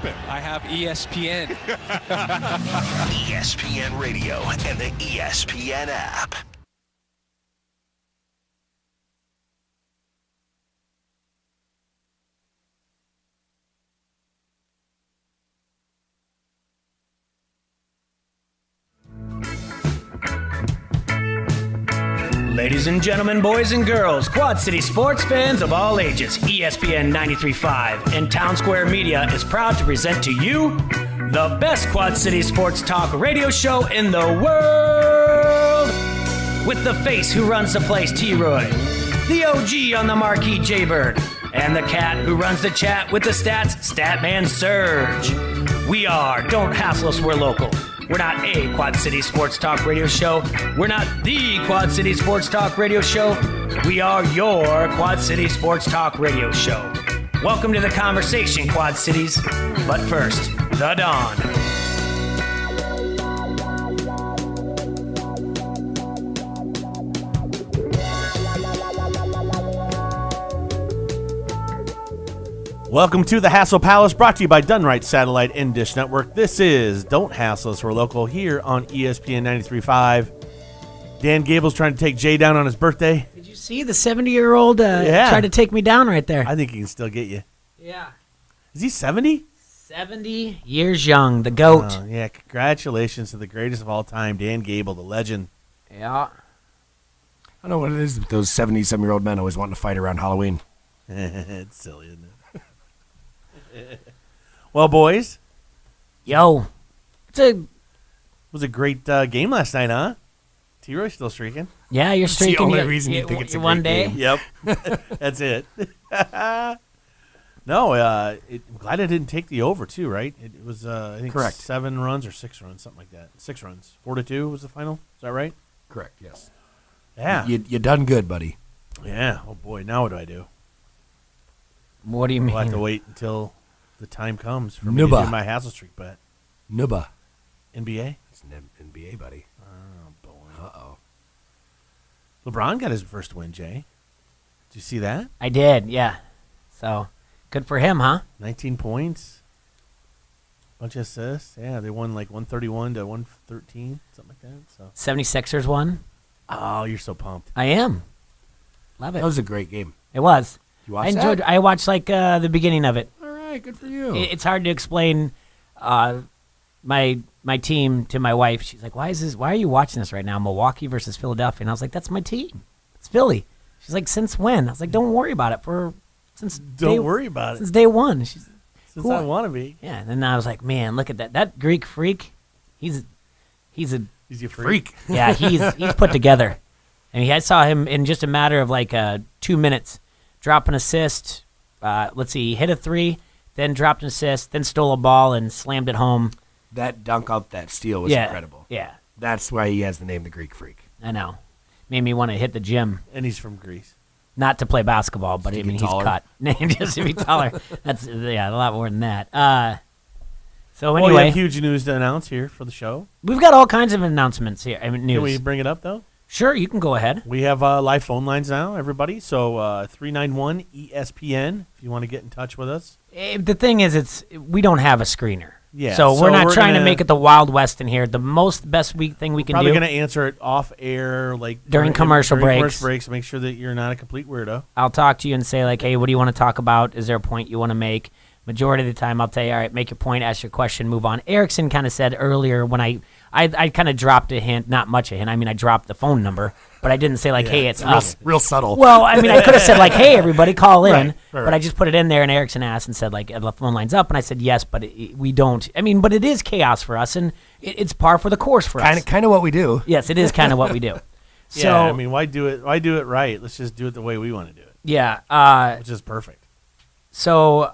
Espn. I have ESPN. ESPN Radio and the ESPN app. Ladies and gentlemen, boys and girls, Quad City sports fans of all ages, ESPN 93.5 and Town Square Media is proud to present to you the best Quad City sports talk radio show in the world. With the face who runs the place, T-Roy, the OG on the marquee, Jaybird, and the cat who runs the chat with the stats, Statman Surge. We are Don't Hassle Us, We're Local. We're not a Quad City Sports Talk radio show. We're not the Quad City Sports Talk radio show. We are your Quad City Sports Talk radio show. Welcome to the conversation, Quad Cities. But first, the Dawn. Welcome to the Hassle Palace, brought to you by Dunright Satellite and Dish Network. This is Don't Hassle Us, We're Local, here on ESPN 93.5. Dan Gable's trying to take Jay down on his birthday. Did you see the 70-year-old tried to take me down right there? I think he can still get you. Yeah. Is he 70? 70 years young, the GOAT. Yeah, congratulations to the greatest of all time, Dan Gable, the legend. Yeah. I don't know what it is with those 70-some-year-old men always wanting to fight around Halloween. It's silly, isn't it? Well, boys. Yo. It was a great game last night, huh? T-Roy's still streaking. Yeah, you're streaking. It's the only reason you think it's a one great day. game. Yep. That's it. No, I'm glad I didn't take the over, too, right? It was, I think, Correct. 7 runs or 6 runs, something like that. 6 runs. 4-2 was the final. Is that right? Correct, yes. Yeah. You done good, buddy. Yeah. Oh, boy. Now what do I do? What do you mean? I'll have to wait until the time comes for me to do my Hassle Streak bet. Nubba. NBA? It's an NBA, buddy. Oh, boy. Uh-oh. LeBron got his first win, Jay. Did you see that? I did, yeah. So, good for him, huh? 19 points. Bunch of assists. Yeah, they won like 131 to 113, something like that. So 76ers won. Oh, you're so pumped. I am. Love it. That was a great game. It was. You watched I enjoyed. that? I watched like the beginning of it. All right, good for you. It's hard to explain my team to my wife. She's like, "Why are you watching this right now? Milwaukee versus Philadelphia." And I was like, "That's my team. It's Philly." She's like, "Since when?" I was like, "Don't worry about it. Since day one." Since I want to be. Yeah. And then I was like, "Man, look at that. That Greek freak. He's a a freak. Yeah, he's put together." I mean, I saw him in just a matter of like 2 minutes, drop an assist. Let's see, he hit a 3, then dropped an assist, then stole a ball and slammed it home. That dunk out that steal was incredible. Yeah, That's why he has the name the Greek Freak. I know. Made me want to hit the gym. And he's from Greece. Not to play basketball, but I mean, he's cut. Just to be taller. That's a lot more than that. So anyway, we have huge news to announce here for the show. We've got all kinds of announcements here. I mean, news. Can we bring it up, though? Sure, you can go ahead. We have live phone lines now, everybody. So 391-ESPN if you want to get in touch with us. The thing is, we don't have a screener. Yeah. So we're not trying to make it the Wild West in here. The best thing we can probably do. going to answer it off air, like during commercial breaks. Commercial breaks. Make sure that you're not a complete weirdo. I'll talk to you and say like, hey, what do you want to talk about? Is there a point you want to make? Majority of the time, I'll tell you, all right, make your point, ask your question, move on. Erickson kind of said earlier when I kind of dropped a hint, not much a hint. I mean, I dropped the phone number, but I didn't say like, hey, it's us. Real subtle. Well, I mean, I could have said like, hey, everybody, call in, Right. but I just put it in there, and Erickson asked and said like, the phone line's up, and I said yes, but we don't. I mean, but it is chaos for us, and it's par for the course for us. Kind of what we do. Yes, it is kind of what we do. So, yeah, I mean, why do it right? Let's just do it the way we want to do it. Yeah. Which is perfect. So,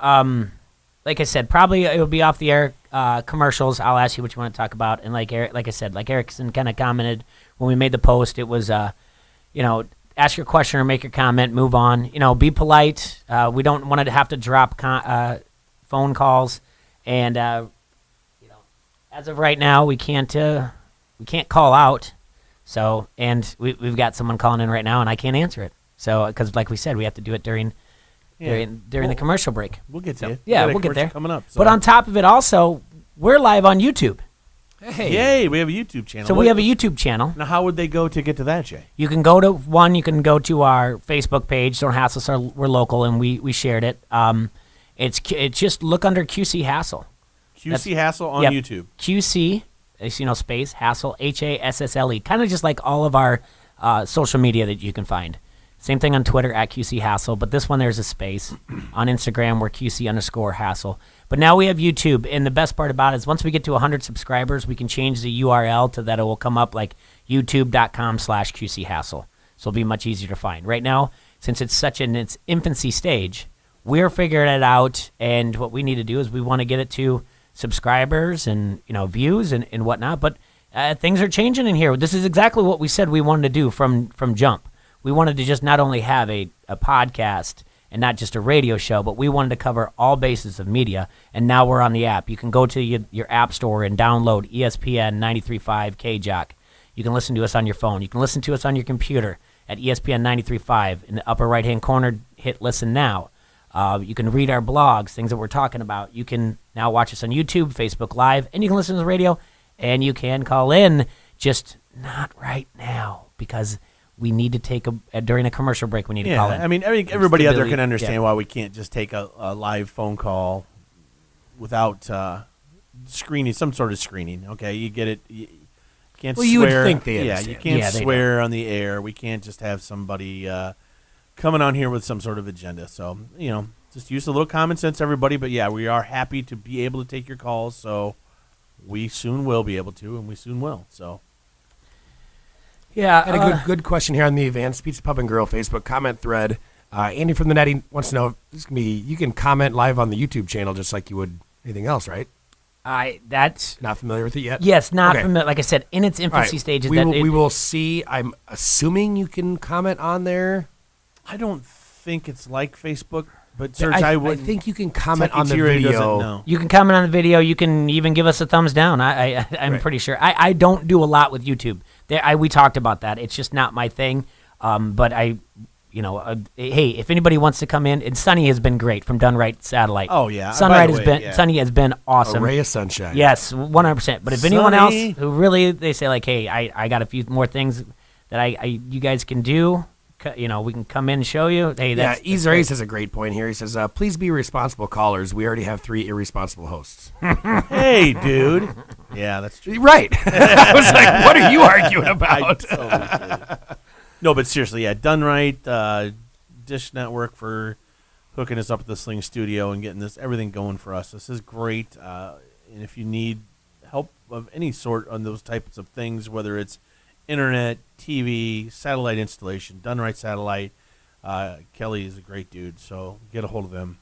like I said, probably it will be off the air commercials. I'll ask you what you want to talk about, and like I said, like Erickson kind of commented when we made the post, it was, ask your question or make your comment, move on. Be polite. We don't want to have to drop phone calls, and as of right now, we can't call out. So, and we've got someone calling in right now, and I can't answer it. So, because like we said, we have to do it during during the commercial break. We'll get to you. Yeah, We got a we'll get commercial there. coming up. But on top of it, also, we're live on YouTube. Hey. Yay, we have a YouTube channel. So we have a YouTube channel. Now, how would they go to get to that, Jay? You can go to our Facebook page. Don't Hassle Us. We're local, and we shared it. It's just look under QC Hassle. QC Hassle on Yep. YouTube. QC, space Hassle, HASSLE. Kind of just like all of our social media that you can find. Same thing on Twitter at QC Hassle, but this one there's a space. On Instagram, we're QC_Hassle. But now we have YouTube, and the best part about it is once we get to 100 subscribers, we can change the URL to that it will come up like youtube.com/QC Hassle. So it'll be much easier to find. Right now, since it's such in its infancy stage, we're figuring it out, and what we need to do is we want to get it to subscribers and views and whatnot. But things are changing in here. This is exactly what we said we wanted to do from jump. We wanted to just not only have a podcast and not just a radio show, but we wanted to cover all bases of media, and now we're on the app. You can go to your app store and download ESPN 93.5 KJOC. You can listen to us on your phone. You can listen to us on your computer at ESPN 93.5. In the upper right-hand corner, hit Listen Now. You can read our blogs, things that we're talking about. You can now watch us on YouTube, Facebook Live, and you can listen to the radio, and you can call in, just not right now, because we need to take during a commercial break, we need to call in. I mean, everybody out there can Stability, understand why we can't just take a live phone call without screening, some sort of screening. Okay, you get it. You can't Well, swear. you would think they you understand. can't Yeah, they swear on the air. We can't just have somebody coming on here with some sort of agenda. So, just use a little common sense, everybody. But, yeah, we are happy to be able to take your calls. So we soon will be able to, and we soon will. So. Yeah, And a good question here on the Advanced Pizza Pub and Grill Facebook comment thread. Andy from the Netty wants to know if this can be. You can comment live on the YouTube channel just like you would anything else, right? that's Not familiar with it yet. yes, not Okay. familiar. Like I said, in its All infancy right. stages. We will see. I'm assuming you can comment on there. I don't think it's like Facebook, but Serge, I wouldn't. think you can comment on the Techie Theory doesn't video. know. You can comment on the video. You can even give us a thumbs down. I'm Right. pretty sure. I don't do a lot with YouTube. We talked about that. It's just not my thing. But hey, if anybody wants to come in, and Sunny has been great from Done Right Satellite. Oh, yeah. Sunny By the way, Sunny has been A awesome. ray of sunshine. Yes, 100%. But if anyone else Sunny. who really they say like, hey, I got a few more things that you guys can do. We can come in and show you. Hey, Yeah, that's Ease Race has a great point here. He says, please be responsible callers. We already have 3 irresponsible hosts. Hey, dude. Yeah, that's true. Right. I was like, what are you arguing about? No, but seriously, yeah, done right. Dish Network for hooking us up at the Sling Studio and getting everything going for us. This is great. And if you need help of any sort on those types of things, whether it's internet, TV, satellite installation, Done Right Satellite, Kelly is a great dude. So get a hold of them.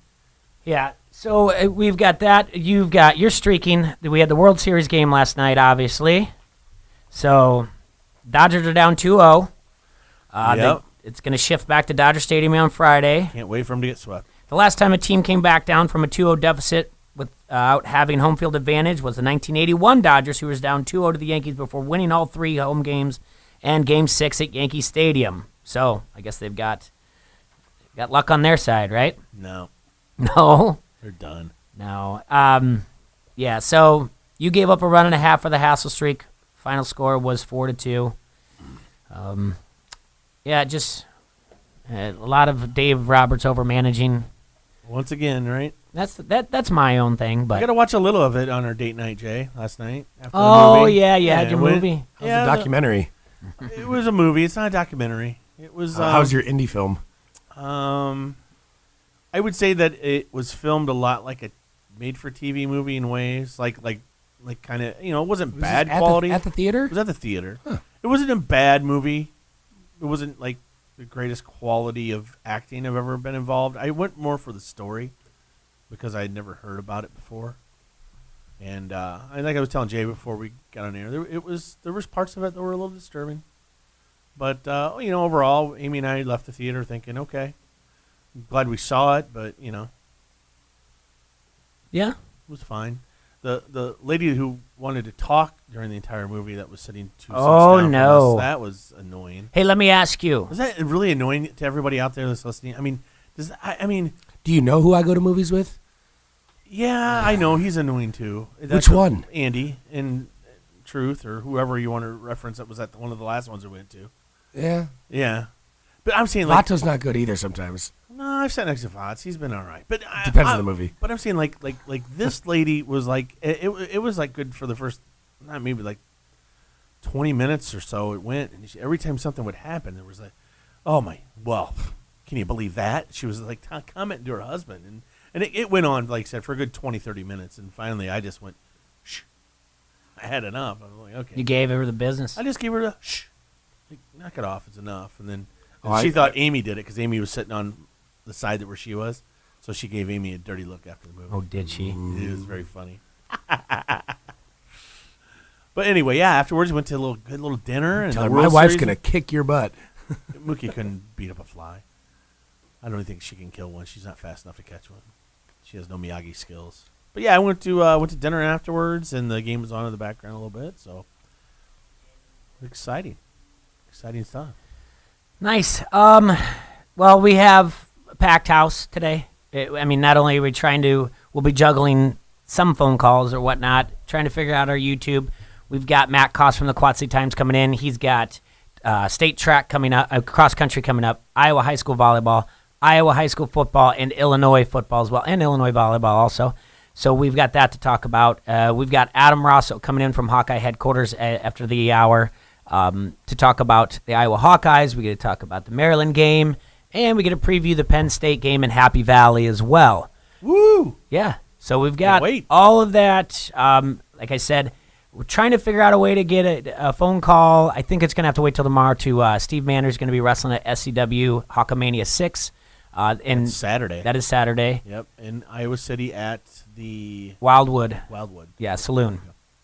Yeah, so we've got that. You're streaking. We had the World Series game last night, obviously. So Dodgers are down 2-0. Yep. It's going to shift back to Dodger Stadium on Friday. Can't wait for them to get swept. The last time a team came back down from a 2-0 deficit without having home field advantage was the 1981 Dodgers, who was down 2-0 to the Yankees before winning all 3 home games and Game 6 at Yankee Stadium. So I guess they've got luck on their side, right? No, No. they're done. No. Yeah, so you gave up a run and a half for the Hassle streak. Final score was 4-2. Yeah, just a lot of Dave Roberts over managing. Once again, right? That's my own thing, I but got to watch a little of it on our date night, Jay, last night. After the oh movie. yeah, you had your it movie. How's the documentary? It was a movie. It's not a documentary. It was. How's your indie film? I would say that it was filmed a lot like a made-for-TV movie in ways, like kind of, it wasn't bad quality. At the theater? It was at the theater. Huh. It wasn't a bad movie. It wasn't like the greatest quality of acting I've ever been involved. I went more for the story because I had never heard about it before. And I think I was telling Jay before we got on air, there was parts of it that were a little disturbing. But overall, Amy and I left the theater thinking, okay, I'm glad we saw it, but Yeah. it was fine. The lady who wanted to talk during the entire movie that was sitting 2 seats Oh, down from no. us, that was annoying. Hey, let me ask you. Was that really annoying to everybody out there that's listening? I mean, I mean, Do you know who I go to movies with? yeah, I know he's annoying too. Which one? Andy in Truth or whoever you want to reference. That was one of the last ones we went to. Yeah. Yeah, but I'm saying like Vato's not good either sometimes. no, I've sat next to Vots. He's been all right, but Depends on the movie. But I'm saying like this lady was like it was like good for the first not maybe like 20 minutes or so. It went and every time something would happen, there was like, oh my, well, can you believe that? She was like commenting to her husband and it went on like I said for a good 20-30 minutes, and finally I just went, shh. I had enough. I was like, okay. You gave her the business. I just gave her the shh. Like, knock it off. It's enough. And then Oh, she thought Amy did it because Amy was sitting on the side where she was. So she gave Amy a dirty look after the movie. Oh, did she? It was very funny. But anyway, yeah, afterwards we went to a good little dinner. And Tell her, the my World wife's Series. going to kick your butt. Mookie couldn't beat up a fly. I don't even think she can kill one. She's not fast enough to catch one. She has no Miyagi skills. But yeah, I went to dinner afterwards, and the game was on in the background a little bit. So exciting stuff. Nice. Well, we have a packed house today. I mean, not only are we we'll be juggling some phone calls or whatnot, trying to figure out our YouTube. We've got Matt Koss from the Quad City Times coming in. He's got state track coming up, cross country coming up, Iowa high school volleyball, Iowa high school football, and Illinois football as well, and Illinois volleyball also. So we've got that to talk about. We've got Adam Rosso coming in from Hawkeye headquarters after the hour to talk about the Iowa Hawkeyes. We get to talk about the Maryland game, and we get to preview the Penn State game in Happy Valley as well. Woo! Yeah. So we've got wait. all of that. Like I said, we're trying to figure out a way to get a phone call. I think it's going to have to wait till tomorrow to Steve Mander's going to be wrestling at SCW Hawkamania 6. And It's Saturday. That is Saturday. Yep, in Iowa City at the Wildwood. Yeah. Saloon.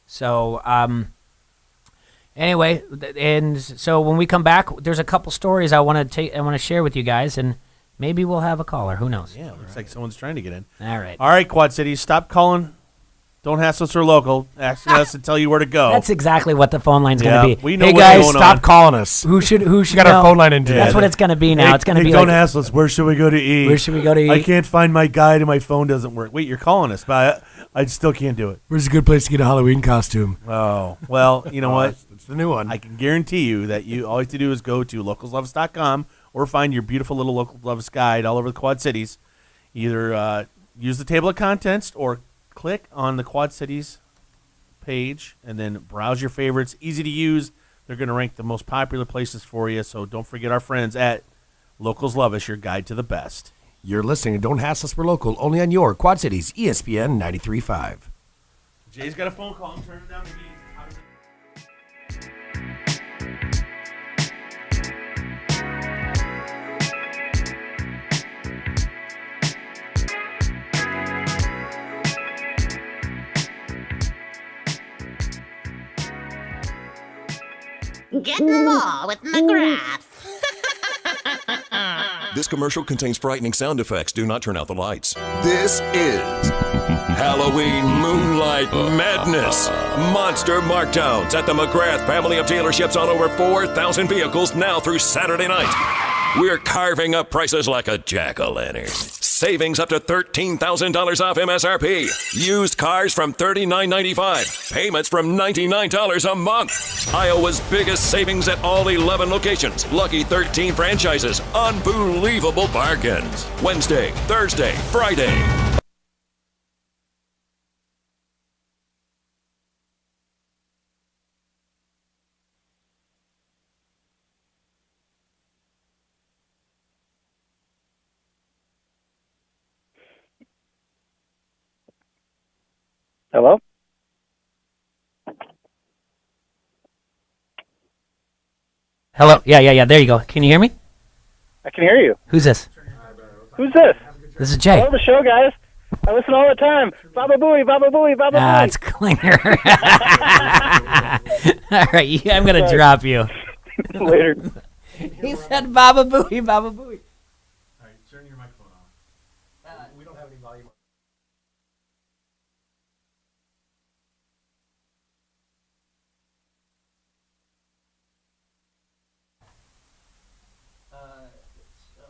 So, anyway, and so when we come back, there's a couple stories I want to share with you guys, and maybe we'll have a caller. Who knows? Yeah, looks like someone's trying to get in. All right. All right, Quad Cities, stop calling. Don't hassle us or local, asking us to tell you where to go. That's exactly what the phone line's Yeah, going to be. we know Hey, what's guys, going stop on. calling us. Who should got our know? phone line in today. That's what it's going to be now. It's going to be don't like, hassle us. Where should we go to eat? where should we go to eat? I can't find my guide and my phone doesn't work. Wait, you're calling us, but I still can't do it. Where's a good place to get a Halloween costume? Oh, well, you know what? It's the new one. I can guarantee you that all you have to do is go to localsloves.com or find your beautiful little Local Loves guide all over the Quad Cities. Either use the table of contents or click on the Quad Cities page and then browse your favorites. Easy to use. They're going to rank the most popular places for you, so don't forget our friends at Locals Love Us, your guide to the best. You're listening to Don't Hassle Us, We're Local, only on your Quad Cities, ESPN 93.5. Jay's got a phone call. I'm turning it down to me. Get them all with McGrath. This commercial contains frightening sound effects. Do not turn out the lights. This is Halloween Moonlight Madness. Monster markdowns at the McGrath family of dealerships on over 4,000 vehicles now through Saturday night. We're carving up prices like a jack-o'-lantern. Savings up to $13,000 off MSRP. Used cars from $39.95. Payments from $99 a month. Iowa's biggest savings at all 11 locations. Lucky 13 franchises. Unbelievable bargains. Wednesday, Thursday, Friday. Hello? Hello? Yeah. There you go. Can you hear me? I can hear you. Who's this? Who's this? This is Jay. Hello, the show, guys. I listen all the time. Baba Booey, Baba Booey, Baba Ah, Booey. it's Klinger. All right, I'm going to drop you. Later. He said Baba Booey, Baba Booey. All right, turn your microphone off. We don't have any volume.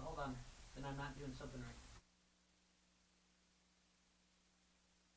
Hold on. then I'm not doing something right.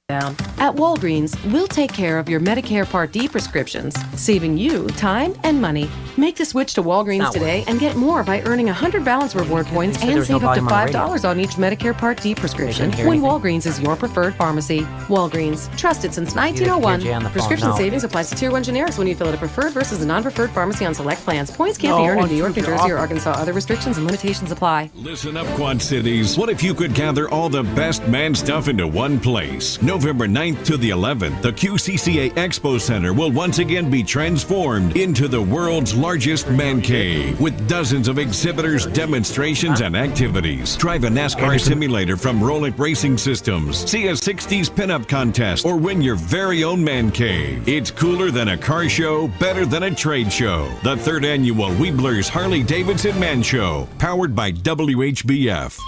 Down. At Walgreens, we'll take care of your Medicare Part D prescriptions, saving you time and money. Make the switch to Walgreens Not today and get more by earning 100 balance reward points said there and was no save up to volume on the $5 on each Medicare Part D prescription hear when anything. Walgreens is your preferred pharmacy. Walgreens, trusted since didn't hear 1901. Jay on the phone, Prescription no. savings applies to Tier 1 generics when you fill at a preferred versus a non-preferred pharmacy on select plans. Points can't No, be earned in on New York, New Tuesday Jersey, or offer. Arkansas. Other restrictions and limitations apply. Listen up, Quad Cities. What if you could gather all the best man stuff into one place? November 9th to the 11th, the QCCA Expo Center will once again be transformed into the world's largest man cave with dozens of exhibitors, demonstrations, and activities. Drive a NASCAR simulator from Roland Racing Systems, see a 60s pinup contest, or win your very own man cave. It's cooler than a car show, better than a trade show. The 3rd annual Weebler's Harley-Davidson Man Show, powered by WHBF.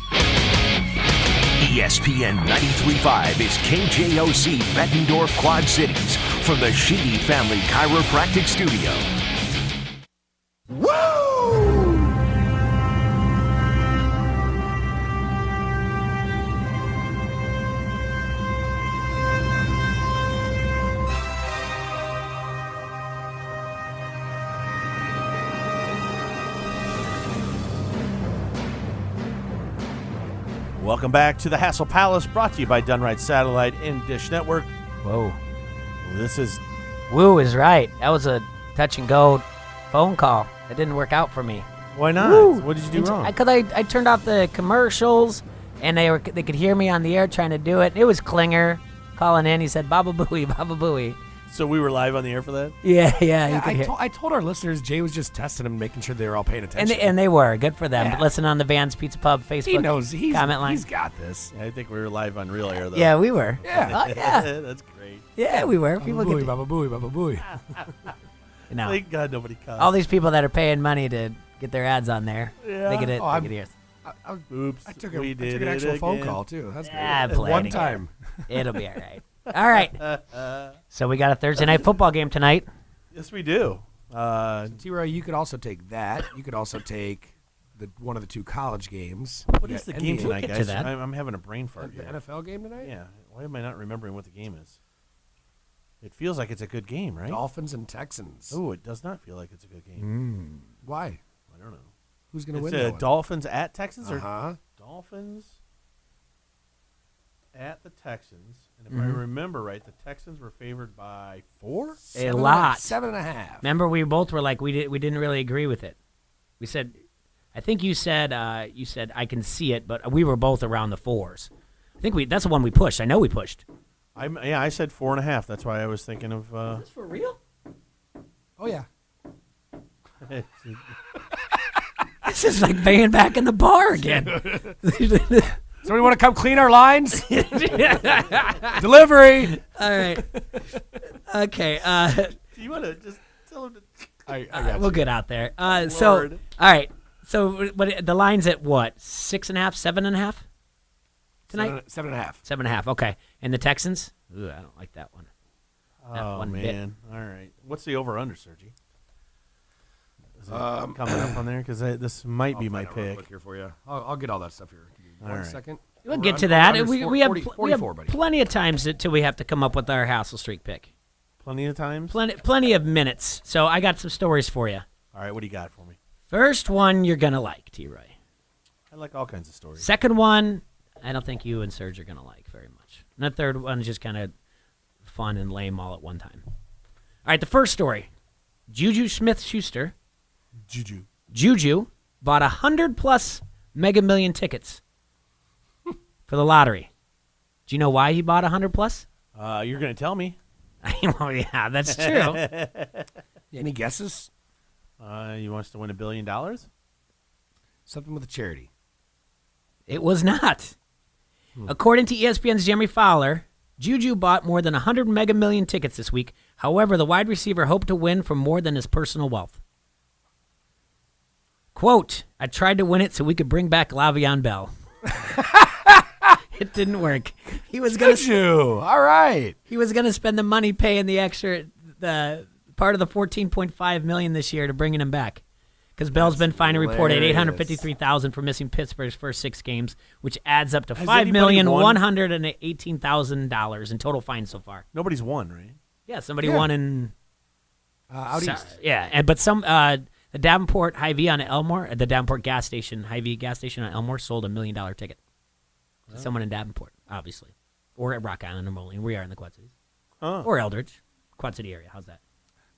ESPN 93.5 is KJOC Bettendorf Quad Cities from the Sheedy Family Chiropractic Studio. Welcome back to the Hassle Palace, brought to you by Done Right Satellite and Dish Network. Whoa. This is Woo is right. That was a touch and go phone call. That didn't work out for me. why not? Woo. What did you do wrong? Because I turned off the commercials, and they could hear me on the air trying to do it. It was Klinger calling in. He said, Baba Booey, Baba Booey. So we were live on the air for that? Yeah. You Yeah, could hear. I told our listeners Jay was just testing them, making sure they were all paying attention. And they were. Good for them. Yeah. But listen on the Van's Pizza Pub Facebook he knows comment line. he's got this. I think we were live on real air, though. Yeah, we were. Yeah. Oh, yeah. That's great. Yeah, we were. People Baba booey, get Baba booey, Baba booey. no. Thank God nobody caught. All these people that are paying money to get their ads on there, Yeah. they get it. Oh, they I'm- get ears. Oops. I took, we I did took an it actual phone again. call, too. That's Yeah, great. play it One again. time. It'll be all right. All right. So we got a Thursday night football game tonight. Yes, we do. T-Roy, you could also take that. You could also take one of the two college games. What is the game NBA. tonight, get to guys? that. I'm having a brain fart The here. NFL game tonight? Yeah. Why am I not remembering what the game is? It feels like it's a good game, right? Dolphins and Texans. Oh, it does not feel like it's a good game. Why? I don't know. Who's going to It's win that one? Dolphins at Texans or Uh-huh. Dolphins at the Texans. And if I remember right, the Texans were favored by 4? A lot. 7.5. Remember, we both were like, we didn't really agree with it. We said, I think you said I can see it, but we were both around the 4s. I think that's the one we pushed. I know we pushed. I said 4.5. That's why I was thinking of. For real? Oh, yeah. This is like paying back in the bar again. Somebody want to come clean our lines? Delivery. All right. Okay. Do you want to just tell him to? I got We'll you. get out there. So, Lord. all right. So, what the line's at what? 6.5, 7.5 tonight? 7.5. 7.5. Okay. And the Texans? Ooh, I don't like that one. Not Oh one bit. man! All right. What's the over/under, Sergi? Is it coming up on there? Because this might be my I'll find out real pick. quick here for you. I'll get all that stuff here. Give me All one right. second. We'll get to that. We have 44, buddy. plenty of times until we have to come up with our Hassle Streak pick. Plenty of times. Plenty of minutes. So I got some stories for you. All right. What do you got for me? First one you're gonna like, T-Roy. I like all kinds of stories. Second one, I don't think you and Serge are gonna like very much. And the third one is just kind of fun and lame all at one time. All right, the first story: Juju Smith-Schuster. Juju bought 100+ Mega Million tickets for the lottery. Do you know why he bought 100+? You're going to tell me. Well, yeah, that's true. Any guesses? He wants to win $1 billion. Something with a charity. It was not. According to ESPN's Jeremy Fowler, Juju bought more than 100 Mega Million tickets this week. However, the wide receiver hoped to win from more than his personal wealth. Quote, I tried to win it so we could bring back Le'Veon Bell. It didn't work. He was gonna All right. He was gonna spend the money paying the extra the part of the $14.5 million this year to bringing him back. Because Bell's been fined and reported hilarious. $853,000 for missing Pittsburgh's first 6 games, which adds up to Has anybody $5,118,000 in total fines so far. Nobody's won, right? Yeah, somebody won in out east. Yeah, but the Davenport Hy-Vee on Elmore, the Davenport gas station, Hy-Vee gas station on Elmore sold $1 million ticket to someone in Davenport, obviously, or at Rock Island or Moline. We are in the Quad Cities, or Eldridge, Quad City area. How's that?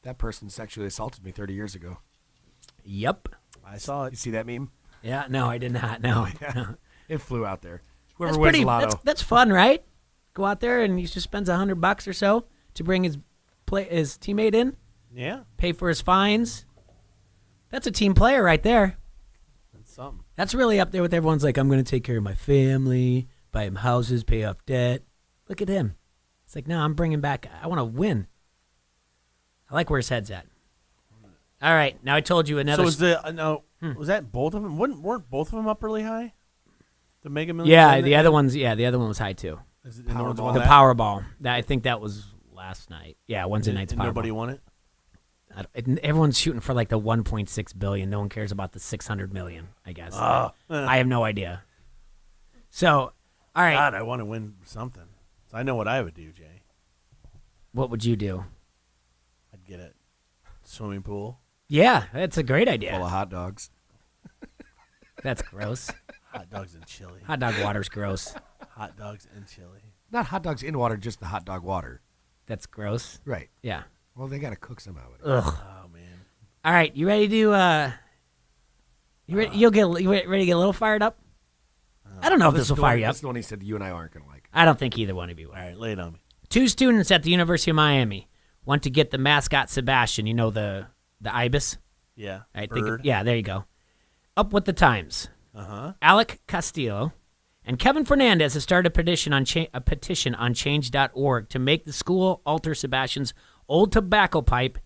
That person sexually assaulted me 30 years ago. Yep, I saw it. You see that meme? Yeah, no, I did not. No, no. It flew out there. Whoever That's wins pretty. the lotto. That's fun, right? Go out there and he just spends $100 or so to bring his teammate in. Yeah, Pay for his fines. That's a team player right there. that's something. That's really up there with everyone's like, I'm going to take care of my family, buy him houses, pay off debt. Look at him. It's like, no, I'm bringing back, I want to win. I like where his head's at. All right, now I told you another. So was was that both of them? Weren't both of them up really high? The Mega Millions. Yeah, and the other one was high too. Is it, Powerball. The Powerball. I think that was last night. Yeah, Wednesday night's Powerball. Nobody won it. Everyone's shooting for like the 1.6 billion. No one cares about the 600 million. I guess. I have no idea. So, all right. God, I want to win something. So I know what I would do, Jay. What would you do? I'd get a swimming pool. Yeah, that's a great idea. Full of hot dogs. That's gross. Hot dogs and chili. Hot dog water's gross. Hot dogs and chili. Not hot dogs in water, just the hot dog water. That's gross. Right. Yeah. Well, they got to cook somehow. Ugh. Oh man. All right, you ready to? You ready, you ready to get a little fired up? I don't know if this will fire you up. That's the one he said you and I aren't going to like. I don't think either one of you will. All right, lay it on me. 2 students at the University of Miami want to get the mascot Sebastian. You know the ibis. Yeah. I Bird. think. Yeah, there you go. Up with the times. Alec Castillo and Kevin Fernandez have started a petition on change.org to make the school alter Sebastian's old tobacco pipe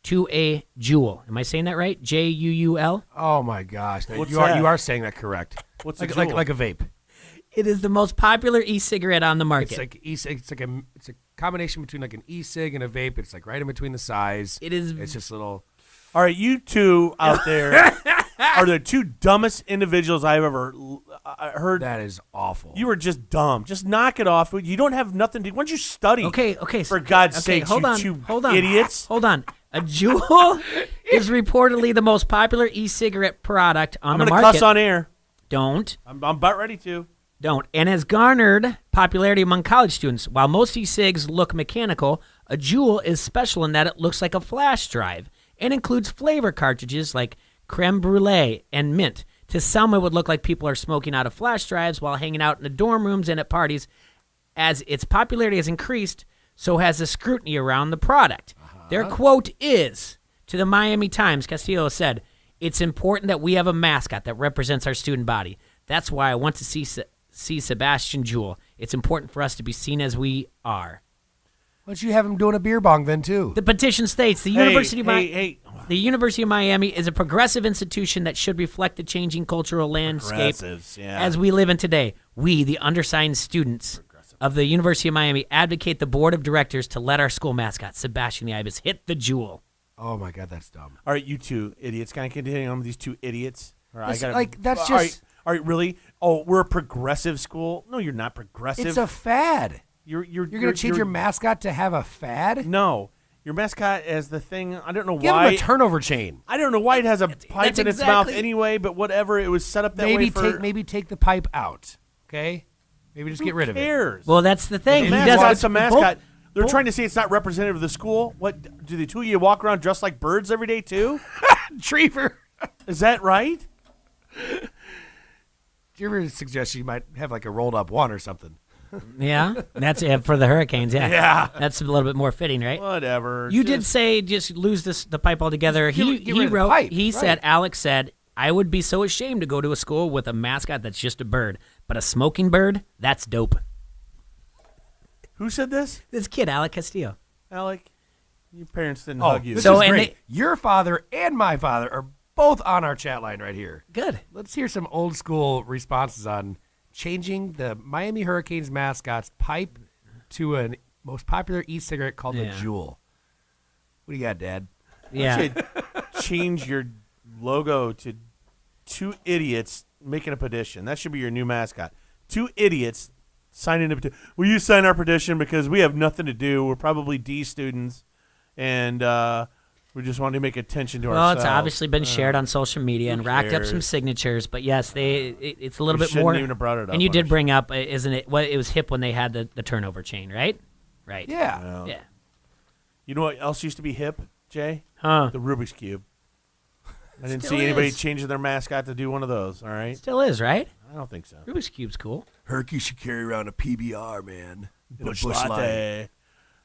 to a jewel. Am I saying that right? Juul? Oh my gosh, What's you that? are saying that correct. What's like a jewel? like a vape? It is the most popular e-cigarette on the market. It's like it's a combination between like an e-cig and a vape. It's like right in between the size. It is. It's just little. All right, you two out there are the two dumbest individuals I've ever heard. That is awful. You were just dumb. Just knock it off. You don't have nothing to. Why don't you study? Okay. For God's sake, hold you on, two hold on, idiots. Hold on. A Juul is reportedly the most popular e-cigarette product on the I'm market. gonna cuss on air. Don't. I'm about ready to. Don't. And has garnered popularity among college students. While most e-cigs look mechanical, a Juul is special in that it looks like a flash drive and includes flavor cartridges like creme brulee and mint. To some, it would look like people are smoking out of flash drives while hanging out in the dorm rooms and at parties. As its popularity has increased, so has the scrutiny around the product. Their quote is, to the Miami Times, Castillo said, "It's important that we have a mascot that represents our student body. That's why I want to see Sebastian Juul. It's important for us to be seen as we are." Why don't you have him doing a beer bong then too? The petition states the University of Miami is a progressive institution that should reflect the changing cultural landscape as we live in today. We, the undersigned students of the University of Miami, advocate the board of directors to let our school mascot, Sebastian the Ibis, hit the Juul. Oh my God, that's dumb. All right, you two idiots. Can I continue on with these two idiots? All right, that's all just. All right, really? Oh, we're a progressive school? No, you're not progressive. It's a fad. You're going to change your mascot to have a fad? No. Your mascot as the thing, I don't know Give why. him a turnover chain. I don't know why it has a pipe that's in its mouth anyway, but whatever. It was set up that way for... Maybe take the pipe out, okay? Maybe just get rid of it. Who cares? Well, that's the thing. It's a mascot. They're trying to say it's not representative of the school. What, do the two of you walk around dressed like birds every day too? Trevor. Is that right? Do you ever suggest you might have like a rolled up one or something? Yeah, that's for the Hurricanes. Yeah, yeah, that's a little bit more fitting, right? Whatever. You did say just lose the pipe altogether. He wrote. He said, Alex said, "I would be so ashamed to go to a school with a mascot that's just a bird, but a smoking bird, that's dope." Who said this? This kid, Alec Castillo. Alec, your parents didn't hug you. This is great. Your father and my father are both on our chat line right here. Good. Let's hear some old school responses on changing the Miami Hurricanes mascot's pipe to a most popular e-cigarette called the Juul. What do you got, Dad? Yeah. Change your logo to 2 idiots making a petition. That should be your new mascot. 2 idiots signing a petition. Will you sign our petition because we have nothing to do? We're probably D students, and we just wanted to make attention to ourselves. Well, it's obviously been shared on social media and racked up some signatures. But yes, it's a little bit more. Even have brought it up. And you did bring up, isn't it? Well, it was hip when they had the turnover chain, right? Right. Yeah. Yeah. You know what else used to be hip, Jay? Huh? The Rubik's Cube. I didn't Still see anybody is. changing their mascot to do one of those. All right. Still is, right? I don't think so. Rubik's Cube's cool. Herky should carry around a PBR, man. And Bush a Bush latte.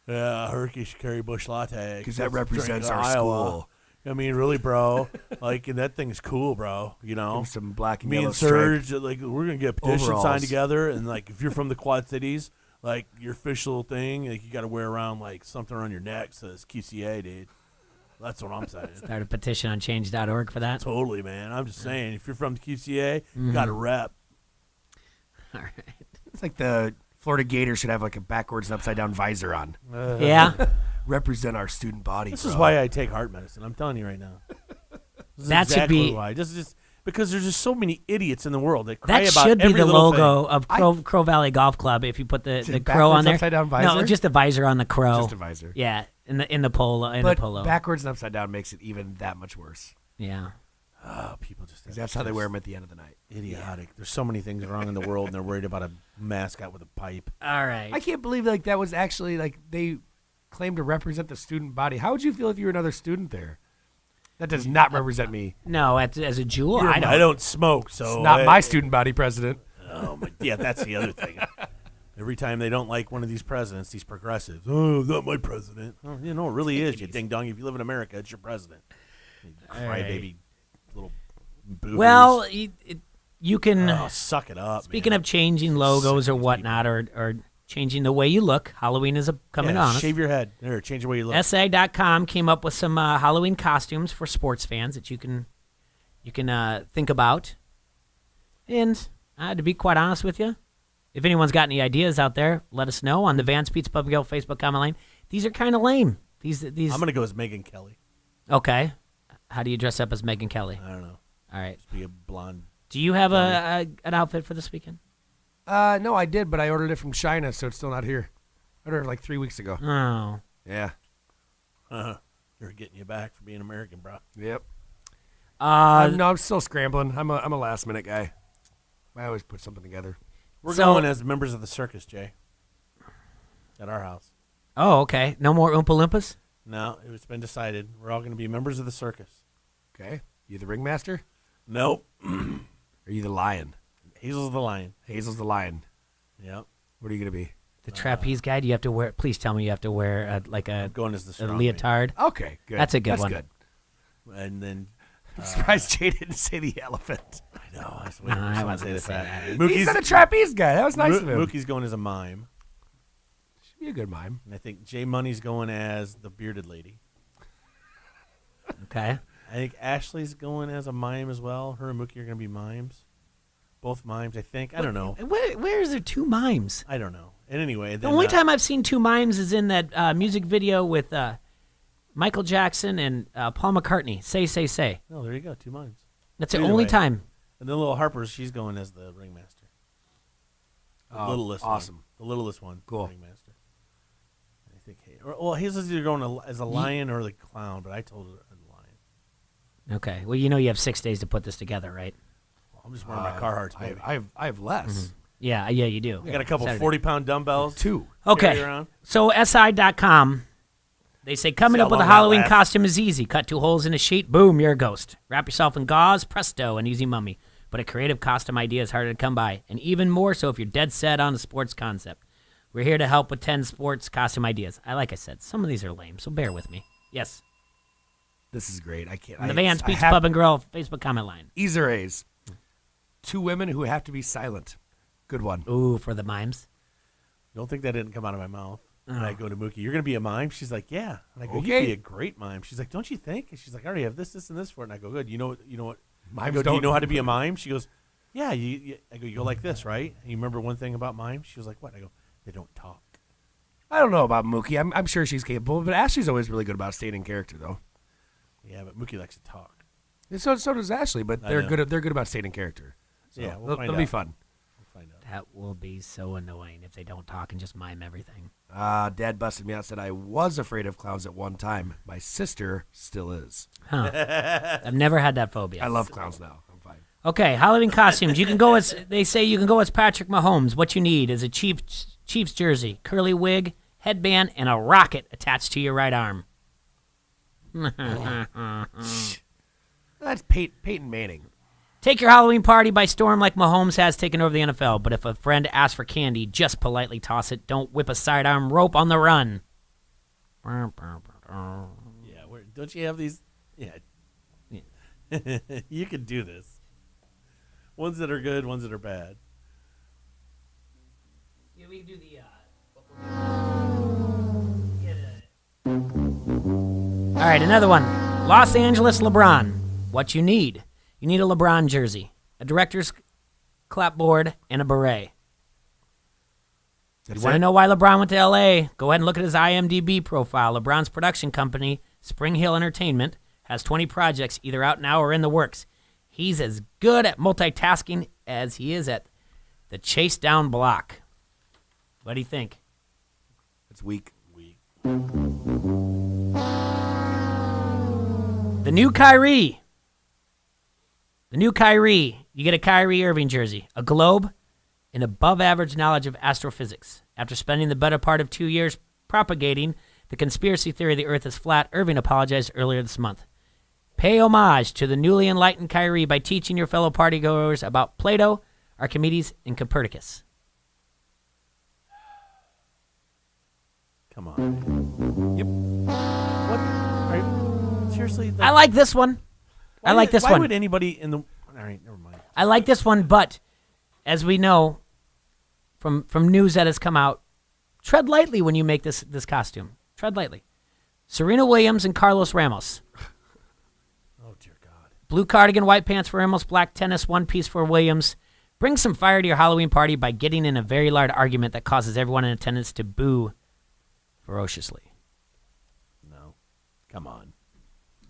Yeah, Herky should carry Bush latte because that represents drink our in Iowa. school. I mean, really, bro. Like, and that thing's cool, bro. You know, Some black and me yellow and Serge, like, we're gonna get a petition overalls. signed together, and like, if you're from the Quad Cities, like, your official thing, like, you got to wear around like something around your neck says QCA, dude. That's what I'm saying. Start a petition on change.org for that. Totally, man. I'm just saying, if you're from the QCA, you got to rep. All right. It's like the Florida Gators should have like a backwards and upside down visor on. Yeah. Represent our student body. This bro. is why I take heart medicine. I'm telling you right now. This is That should exactly be- why. This is just because there's just so many idiots in the world that cry That about should be every the little logo thing. of Crow Valley Golf Club. If you put the it crow on backwards, there, upside-down no, visor? just a visor on the crow. Just a visor. Yeah, in the polo. In But the polo. backwards and upside down makes it even that much worse. Yeah. Oh, people just 'Cause that's how they wear them at the end of the night. idiotic. There's so many things wrong in the world, and they're worried about a mascot with a pipe. All right. I can't believe like that was actually like they claimed to represent the student body. How would you feel if you were another student there? That does not represent me. No, as a jewel, You're I don't. I don't smoke, so It's not my student body, President. Oh, yeah, that's the other thing. Every time they don't like one of these presidents, these progressives, oh, not my president. Oh, you know, it really is, you ding dong. If you live in America, it's your president. You crybaby little boo. Well, you can. Oh, suck it up. Speaking man. of changing logos or whatnot, or changing the way you look, Halloween is coming on us. Shave your head. There, change the way you look. SA.com came up with some Halloween costumes for sports fans that you can think about. And to be quite honest with you, if anyone's got any ideas out there, let us know on the Vance Pizza Pub and Grill Facebook comment line. These are kind of lame. These. I'm gonna go as Megyn Kelly. Okay. How do you dress up as Megyn Kelly? I don't know. All right. Just be a blonde. Do you have an outfit for this weekend? No, I did, but I ordered it from China, so it's still not here. I ordered it like 3 weeks ago. Oh. Yeah. They're getting you back for being American, bro. Yep. Uh, No, I'm still scrambling. I'm a last minute guy. I always put something together. We're So- going as members of the circus, Jay. At our house. Oh, okay. No more Oompa Loompas? No, it's been decided. We're all going to be members of the circus. Okay. You the ringmaster? Nope. Or you the lion? Hazel's the lion. Hazel's the lion. Yep. What are you gonna be? The trapeze guy? Do you have to wear? Please tell me you have to wear I'm going as the a strong leotard. Okay, good. That's a good one. Good. man. And then I'm surprised Jay didn't say the elephant. I know. I was No, waiting for I someone wasn't to say gonna that. say He Mookie's, said a trapeze guy. That was nice of him. Mookie's going as a mime. Should be a good mime. And I think Jay Money's going as the bearded lady. Okay. I think Ashley's going as a mime as well. Her and Mookie are going to be mimes. Both mimes, I think. I don't know. Where is there two mimes? I don't know. And anyway, The then, only time I've seen two mimes is in that music video with Michael Jackson and Paul McCartney. Say, say, say. Oh, there you go. 2 mimes. That's the Either only way. time. And then little Harper's, she's going as the ringmaster. The Oh, littlest awesome. one. The littlest one. Cool. Ringmaster. I think. Well, his is either going as a lion or the clown, but I told her a lion. Okay. Well, you know you have 6 days to put this together, right? Well, I'm just wearing my Carhartts, baby. I have less. Yeah, you do. I got a couple Saturday. 40-pound dumbbells. 2. Okay. carry around. So SI.com, they say coming See up how with a long that Halloween lasts. costume is easy. Cut 2 holes in a sheet, boom, you're a ghost. Wrap yourself in gauze, presto, an easy mummy. But a creative costume idea is harder to come by, and even more so if you're dead set on a sports concept. We're here to help with 10 sports costume ideas. Like I said, some of these are lame, so bear with me. Yes. This is great. I can't. On the Vans Pizza Pub and Grill Facebook comment line. Easer A's. 2 women who have to be silent. Good one. Ooh, for the mimes. Don't think that didn't come out of my mouth. And I go to Mookie, you're going to be a mime? She's like, yeah. And I go, Okay. you'd be a great mime. She's like, don't you think? And she's like, I already have this, and this for it. And I go, good. You know what? I Mimes go, do you don't- know how to be a mime? She goes, yeah. I go, you go like this, right? And you remember one thing about mimes? She was like, what? I go, they don't talk. I don't know about Mookie. I'm sure she's capable, but Ashley's always really good about staying in character, though. Yeah, but Mookie likes to talk. So does Ashley, but they're good about staying in character. So Yeah, it'll be fun. We'll find out. That will be so annoying if they don't talk and just mime everything. Dad busted me out, said I was afraid of clowns at one time. My sister still is. Huh. I've never had that phobia. I love clowns now. I'm fine. Okay, Halloween costumes. You can go as they say. You can go as Patrick Mahomes. What you need is a Chiefs jersey, curly wig, headband, and a rocket attached to your right arm. That's Peyton Manning. Take your Halloween party by storm like Mahomes has taken over the NFL. But if a friend asks for candy, just politely toss it. Don't whip a sidearm rope on the run. Yeah, don't you have these? Yeah. You can do this. Ones that are good, ones that are bad. Yeah, we can do the. All right, another one. Los Angeles LeBron. What you need. You need a LeBron jersey, a director's clapboard, and a beret. You want to know why LeBron went to L.A.? Go ahead and look at his IMDb profile. LeBron's production company, Spring Hill Entertainment, has 20 projects either out now or in the works. He's as good at multitasking as he is at the chase down block. What do you think? It's weak. The new Kyrie. You get a Kyrie Irving jersey, a globe, and above-average knowledge of astrophysics. After spending the better part of 2 years propagating the conspiracy theory the Earth is flat, Irving apologized earlier this month. Pay homage to the newly enlightened Kyrie by teaching your fellow partygoers about Plato, Archimedes, and Copernicus. Come on. Yep. What? Seriously? I like this one. Why one. would anybody in the... All right, never mind. I like this one, but as we know from news that has come out, tread lightly when you make this costume. Tread lightly. Serena Williams and Carlos Ramos. Oh, dear God. Blue cardigan, white pants for Ramos, black tennis, one piece for Williams. Bring some fire to your Halloween party by getting in a very large argument that causes everyone in attendance to boo ferociously. No. Come on.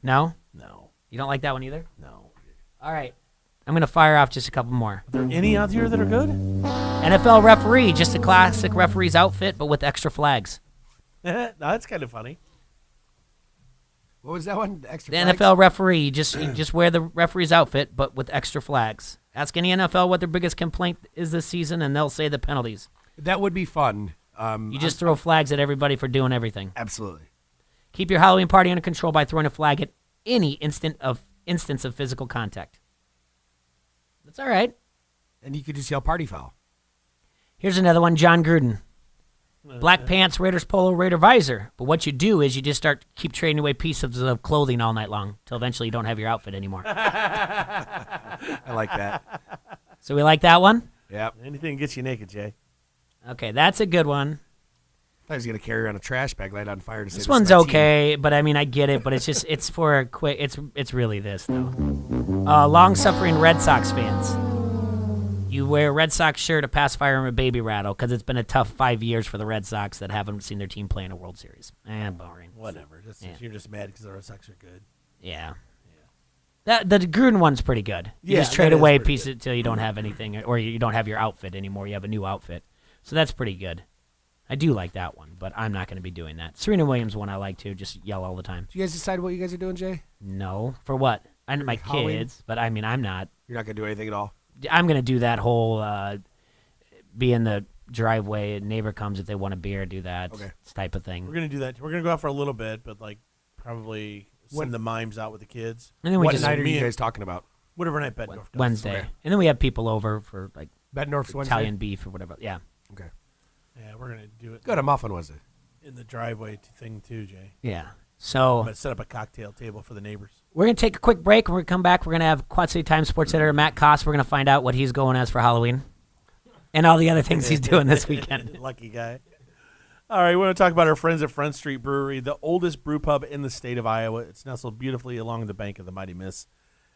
No? No. You don't like that one either? No. All right. I'm going to fire off just a couple more. Are there any out here that are good? NFL referee, just a classic referee's outfit, but with extra flags. No, that's kind of funny. What was that one? Extra The flags? NFL referee, you just wear the referee's outfit, but with extra flags. Ask any NFL what their biggest complaint is this season, and they'll say the penalties. That would be fun. You just throw flags at everybody for doing everything. Absolutely. Keep your Halloween party under control by throwing a flag at any instance of physical contact. That's all right. And you could just yell party foul. Here's another one, John Gruden. Black pants, Raiders polo, Raider visor. But what you do is you just keep trading away pieces of clothing all night long till eventually you don't have your outfit anymore. I like that. So we like that one? Yep. Anything gets you naked, Jay. Okay, that's a good one. I was going to carry around a trash bag, light on fire to This one's okay, but I mean, I get it, but it's for a quick, it's really this, though. Long-suffering Red Sox fans. You wear a Red Sox shirt, a pacifier, and a baby rattle, because it's been a tough 5 years for the Red Sox that haven't seen their team play in a World Series. Boring. Whatever. You're just mad because the Red Sox are good. Yeah. The Gruden one's pretty good. You just trade away pieces until you don't have anything, or you don't have your outfit anymore. You have a new outfit. So that's pretty good. I do like that one, but I'm not going to be doing that. Serena Williams one I like too. Just yell all the time. Did you guys decide what you guys are doing, Jay? No. For what? I know my Halloween? kids, but I mean, I'm not. You're not going to do anything at all? I'm going to do that whole be in the driveway, a neighbor comes if they want a beer, do that type of thing. We're going to do that. We're going to go out for a little bit, but probably send the mimes out with the kids. And then what night are you guys talking about? Whatever night Bettendorf does. Wednesday. Okay. And then we have people over for Bettendorf's Italian Wednesday? beef or whatever. Yeah. Okay. Yeah, we're going to do it. Good, I'm off on Wednesday. In the driveway thing too, Jay. Yeah. So I'm going to set up a cocktail table for the neighbors. We're going to take a quick break. When we come back, we're going to have Quad City Times sports editor Matt Koss. We're going to find out what he's going as for Halloween and all the other things he's doing this weekend. Lucky guy. All right, we want to talk about our friends at Front Street Brewery, the oldest brew pub in the state of Iowa. It's nestled beautifully along the bank of the Mighty Miss,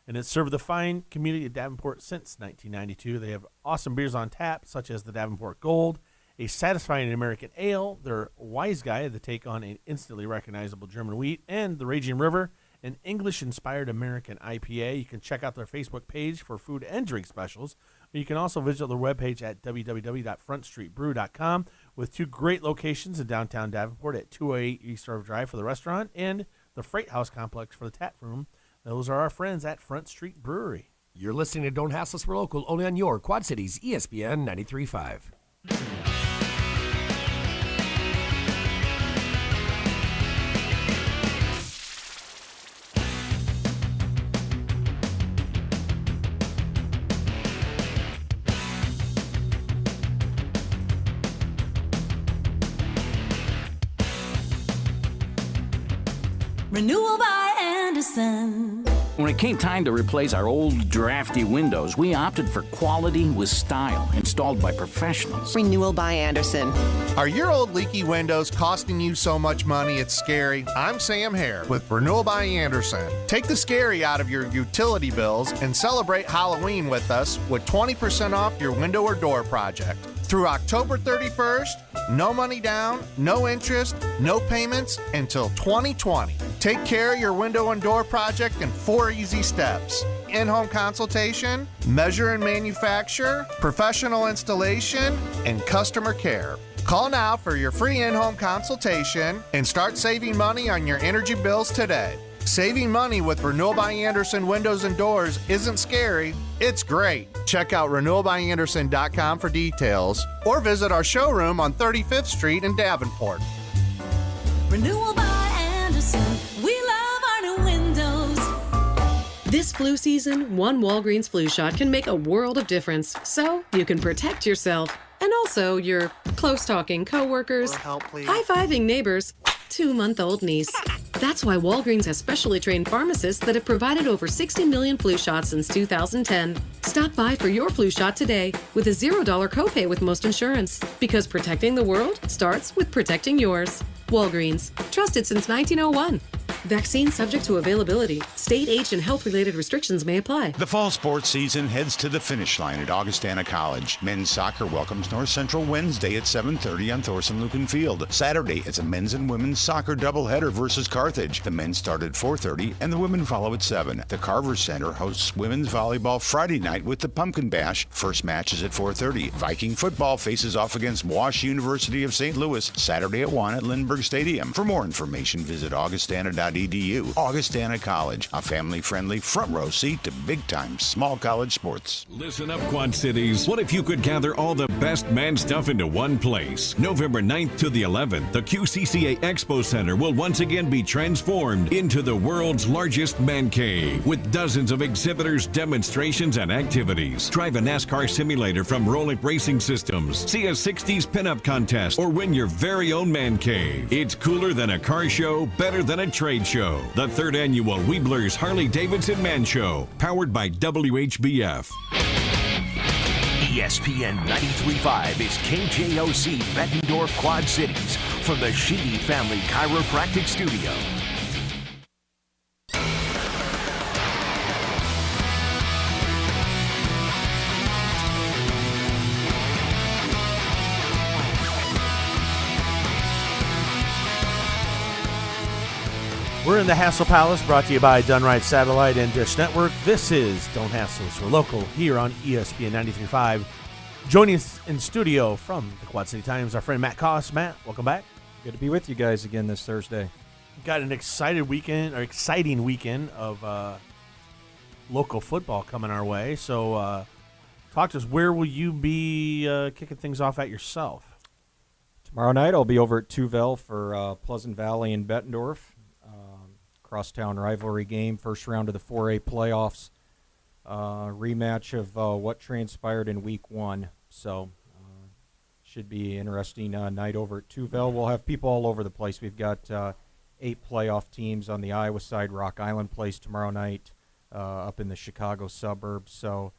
and it's served the fine community of Davenport since 1992. They have awesome beers on tap, such as the Davenport Gold, a satisfying American ale, their Wise Guy, the take on an instantly recognizable German wheat, and the Raging River, an English-inspired American IPA. You can check out their Facebook page for food and drink specials. You can also visit their webpage at www.frontstreetbrew.com with 2 great locations in downtown Davenport at 208 East River Drive for the restaurant and the Freight House Complex for the tap room. Those are our friends at Front Street Brewery. You're listening to Don't Hassle Us, We're Local, only on your Quad Cities ESPN 93.5. Renewal by Anderson. When it came time to replace our old drafty windows, we opted for quality with style, installed by professionals. Renewal by Anderson. Are your old leaky windows costing you so much money it's scary? I'm Sam Hare with Renewal by Anderson. Take the scary out of your utility bills and celebrate Halloween with us with 20% off your window or door project. Through October 31st, no money down, no interest, no payments until 2020. Take care of your window and door project in 4 easy steps. In-home consultation, measure and manufacture, professional installation, and customer care. Call now for your free in-home consultation and start saving money on your energy bills today. Saving money with Renewal by Anderson windows and doors isn't scary, it's great. Check out renewalbyanderson.com for details or visit our showroom on 35th Street in Davenport. Renewal by Anderson. We love our new windows. This flu season, one Walgreens flu shot can make a world of difference. So you can protect yourself and also your close-talking coworkers, high-fiving neighbors, 2-month-old niece. That's why Walgreens has specially trained pharmacists that have provided over 60 million flu shots since 2010. Stop by for your flu shot today with a $0 copay with most insurance. Because protecting the world starts with protecting yours. Walgreens. Trusted since 1901. Vaccine subject to availability. State, age, and health-related restrictions may apply. The fall sports season heads to the finish line at Augustana College. Men's soccer welcomes North Central Wednesday at 7:30 on Thorson Lucan Field. Saturday, it's a men's and women's soccer doubleheader versus Carthage. The men start at 4:30 and the women follow at 7. The Carver Center hosts women's volleyball Friday night with the Pumpkin Bash. First match is at 4:30. Viking football faces off against Wash University of St. Louis Saturday at 1 at Lindbergh Stadium. For more information, visit augustana.edu. Augustana College, a family-friendly front row seat to big-time small college sports. Listen up, Quad Cities. What if you could gather all the best man stuff into one place? November 9th to the 11th, the QCCA Expo Center will once again be transformed into the world's largest man cave with dozens of exhibitors, demonstrations, and activities. Drive a NASCAR simulator from Roland Racing Systems, see a 60s pinup contest, or win your very own man cave. It's cooler than a car show, better than a trade show. The 3rd annual Weebler's Harley-Davidson Man Show, powered by WHBF. ESPN 93.5 is KJOC Bettendorf Quad Cities from the Sheedy Family Chiropractic Studio. We're in the Hassle Palace, brought to you by Done Right Satellite and Dish Network. This is Don't Hassle Us, We're Local, here on ESPN 93.5. Joining us in studio from the Quad City Times, our friend Matt Koss. Matt, welcome back. Good to be with you guys again this Thursday. Got an exciting weekend of local football coming our way. So talk to us. Where will you be kicking things off at yourself? Tomorrow night I'll be over at Tuvel for Pleasant Valley and Bettendorf. Crosstown rivalry game, first round of the 4A playoffs, rematch of what transpired in week 1. So should be an interesting night over at Tuvel. We'll have people all over the place. We've got 8 playoff teams on the Iowa side. Rock Island plays tomorrow night up in the Chicago suburbs. So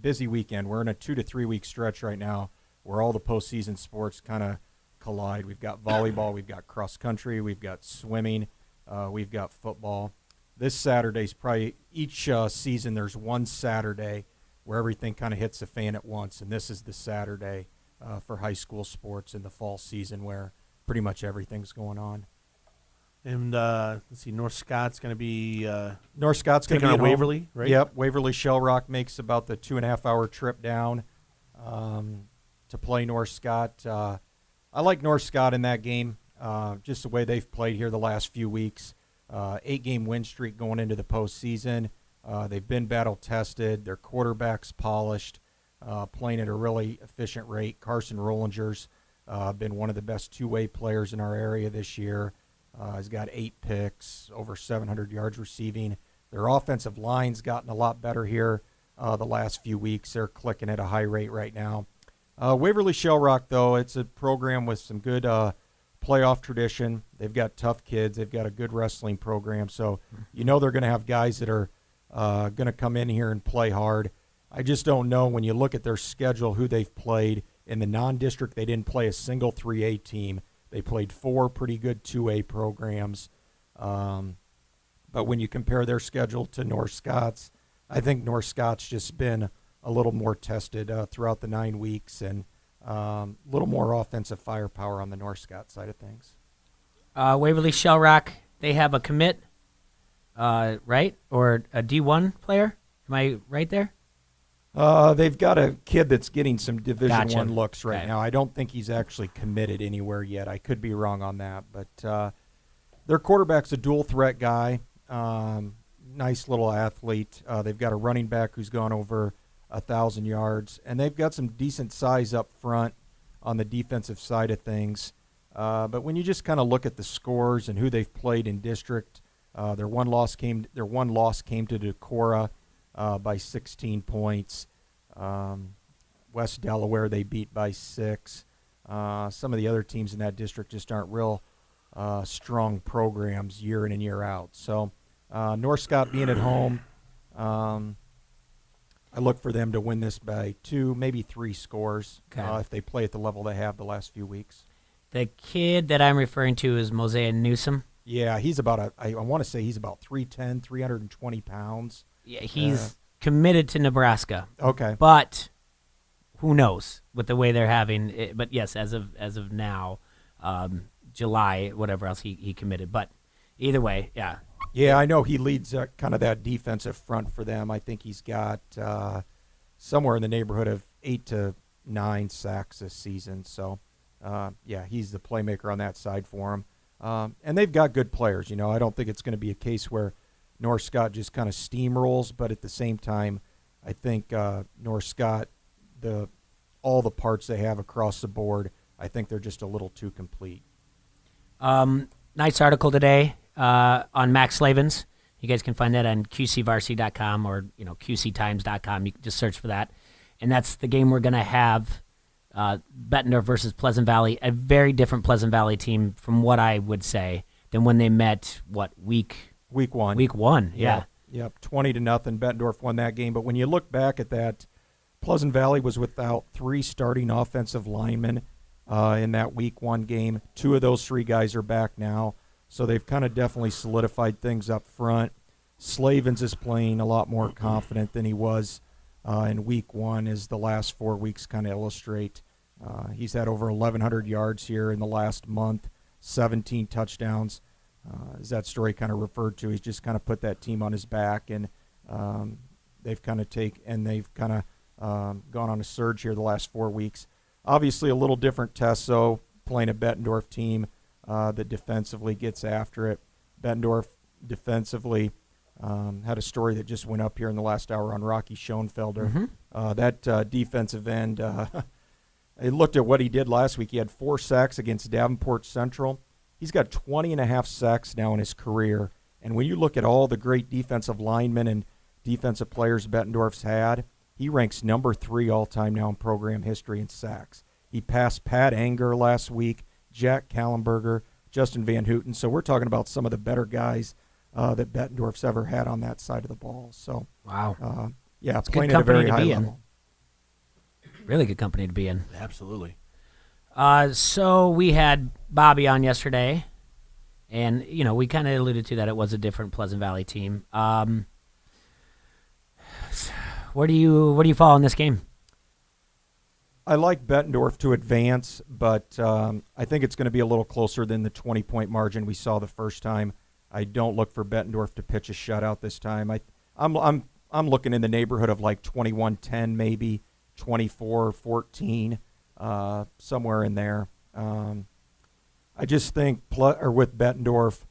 busy weekend. We're in a 2 to 3 week stretch right now where all the postseason sports kind of collide. We've got volleyball, we've got cross country, we've got swimming. We've got football. This Saturday's probably each season there's one Saturday where everything kind of hits the fan at once, and this is the Saturday for high school sports in the fall season where pretty much everything's going on. And let's see, North Scott's going to be North Scott's going to taking be on at Waverly, home. right? Yep, Waverly Shell Rock makes about the 2.5-hour trip down to play North Scott. I like North Scott in that game, just the way they've played here the last few weeks. 8-game win streak going into the postseason. They've been battle-tested. Their quarterback's polished, playing at a really efficient rate. Carson Rollinger's been one of the best two-way players in our area this year. He's got 8 picks, over 700 yards receiving. Their offensive line's gotten a lot better here the last few weeks. They're clicking at a high rate right now. Waverly Shell Rock, though, it's a program with some good playoff tradition. They've got tough kids. They've got a good wrestling program. So you know they're going to have guys that are going to come in here and play hard. I just don't know when you look at their schedule who they've played. In the non-district, they didn't play a single 3A team. They played 4 pretty good 2A programs. But when you compare their schedule to North Scott's, I think North Scott's just been a little more tested throughout the 9 weeks and a little more offensive firepower on the North Scott side of things. Waverly Shell Rock, they have a commit, right? Or a D1 player? Am I right there? They've got a kid that's getting some Division Gotcha. I looks right Okay. now. I don't think he's actually committed anywhere yet. I could be wrong on that. But their quarterback's a dual threat guy, nice little athlete. They've got a running back who's gone over 1,000 yards, and they've got some decent size up front on the defensive side of things. But when you just kind of look at the scores and who they've played in district, their one loss came to Decorah by 16 points. West Delaware they beat by 6. Some of the other teams in that district just aren't real strong programs year in and year out. So North Scott being at home, I look for them to win this by 2, maybe 3 scores if they play at the level they have the last few weeks. The kid that I'm referring to is Mosiah Newsom. Yeah, he's about I want to say he's about 310, 320 pounds. Yeah, he's committed to Nebraska. Okay. But who knows with the way they're having it. But yes, as of now, July, whatever else he committed. But either way, yeah. Yeah, I know he leads kind of that defensive front for them. I think he's got somewhere in the neighborhood of 8 to 9 sacks this season. So, yeah, he's the playmaker on that side for him. And they've got good players. You know, I don't think it's going to be a case where North Scott just kind of steamrolls, but at the same time, I think North Scott, all the parts they have across the board, I think they're just a little too complete. Nice article today on Max Slavens. You guys can find that on qcvarsity.com or qctimes.com. You can just search for that. And that's the game we're going to have, Bettendorf versus Pleasant Valley, a very different Pleasant Valley team from what I would say than when they met, week 1. Week 1, yeah. Yep, 20-0. Bettendorf won that game. But when you look back at that, Pleasant Valley was without 3 starting offensive linemen in that Week 1 game. 2 of those 3 guys are back now. So they've kind of definitely solidified things up front. Slavens is playing a lot more confident than he was in Week 1, as the last 4 weeks kind of illustrate. He's had over 1,100 yards here in the last month, 17 touchdowns. As that story kind of referred to, he's just kind of put that team on his back, and they've kind of gone on a surge here the last 4 weeks. Obviously, a little different test, though, playing a Bettendorf team that defensively gets after it. Bettendorf defensively had a story that just went up here in the last hour on Rocky Schoenfelder. That defensive end, I looked at what he did last week. He had 4 sacks against Davenport Central. He's got 20.5 sacks now in his career. And when you look at all the great defensive linemen and defensive players Bettendorf's had, he ranks number 3 all-time now in program history in sacks. He passed Pat Anger last week, Jack Kallenberger, Justin Van Houten. So we're talking about some of the better guys that Bettendorf's ever had on that side of the ball. So, wow. Yeah, it's playing good at a very company to high be level. in. Really good company to be in. Absolutely. So we had Bobby on yesterday, and we kind of alluded to that it was a different Pleasant Valley team. Where do you fall in this game? I like Bettendorf to advance, but I think it's going to be a little closer than the 20-point margin we saw the first time. I don't look for Bettendorf to pitch a shutout this time. I'm looking in the neighborhood of like 21-10, maybe 24-14, somewhere in there. I just think with Bettendorf,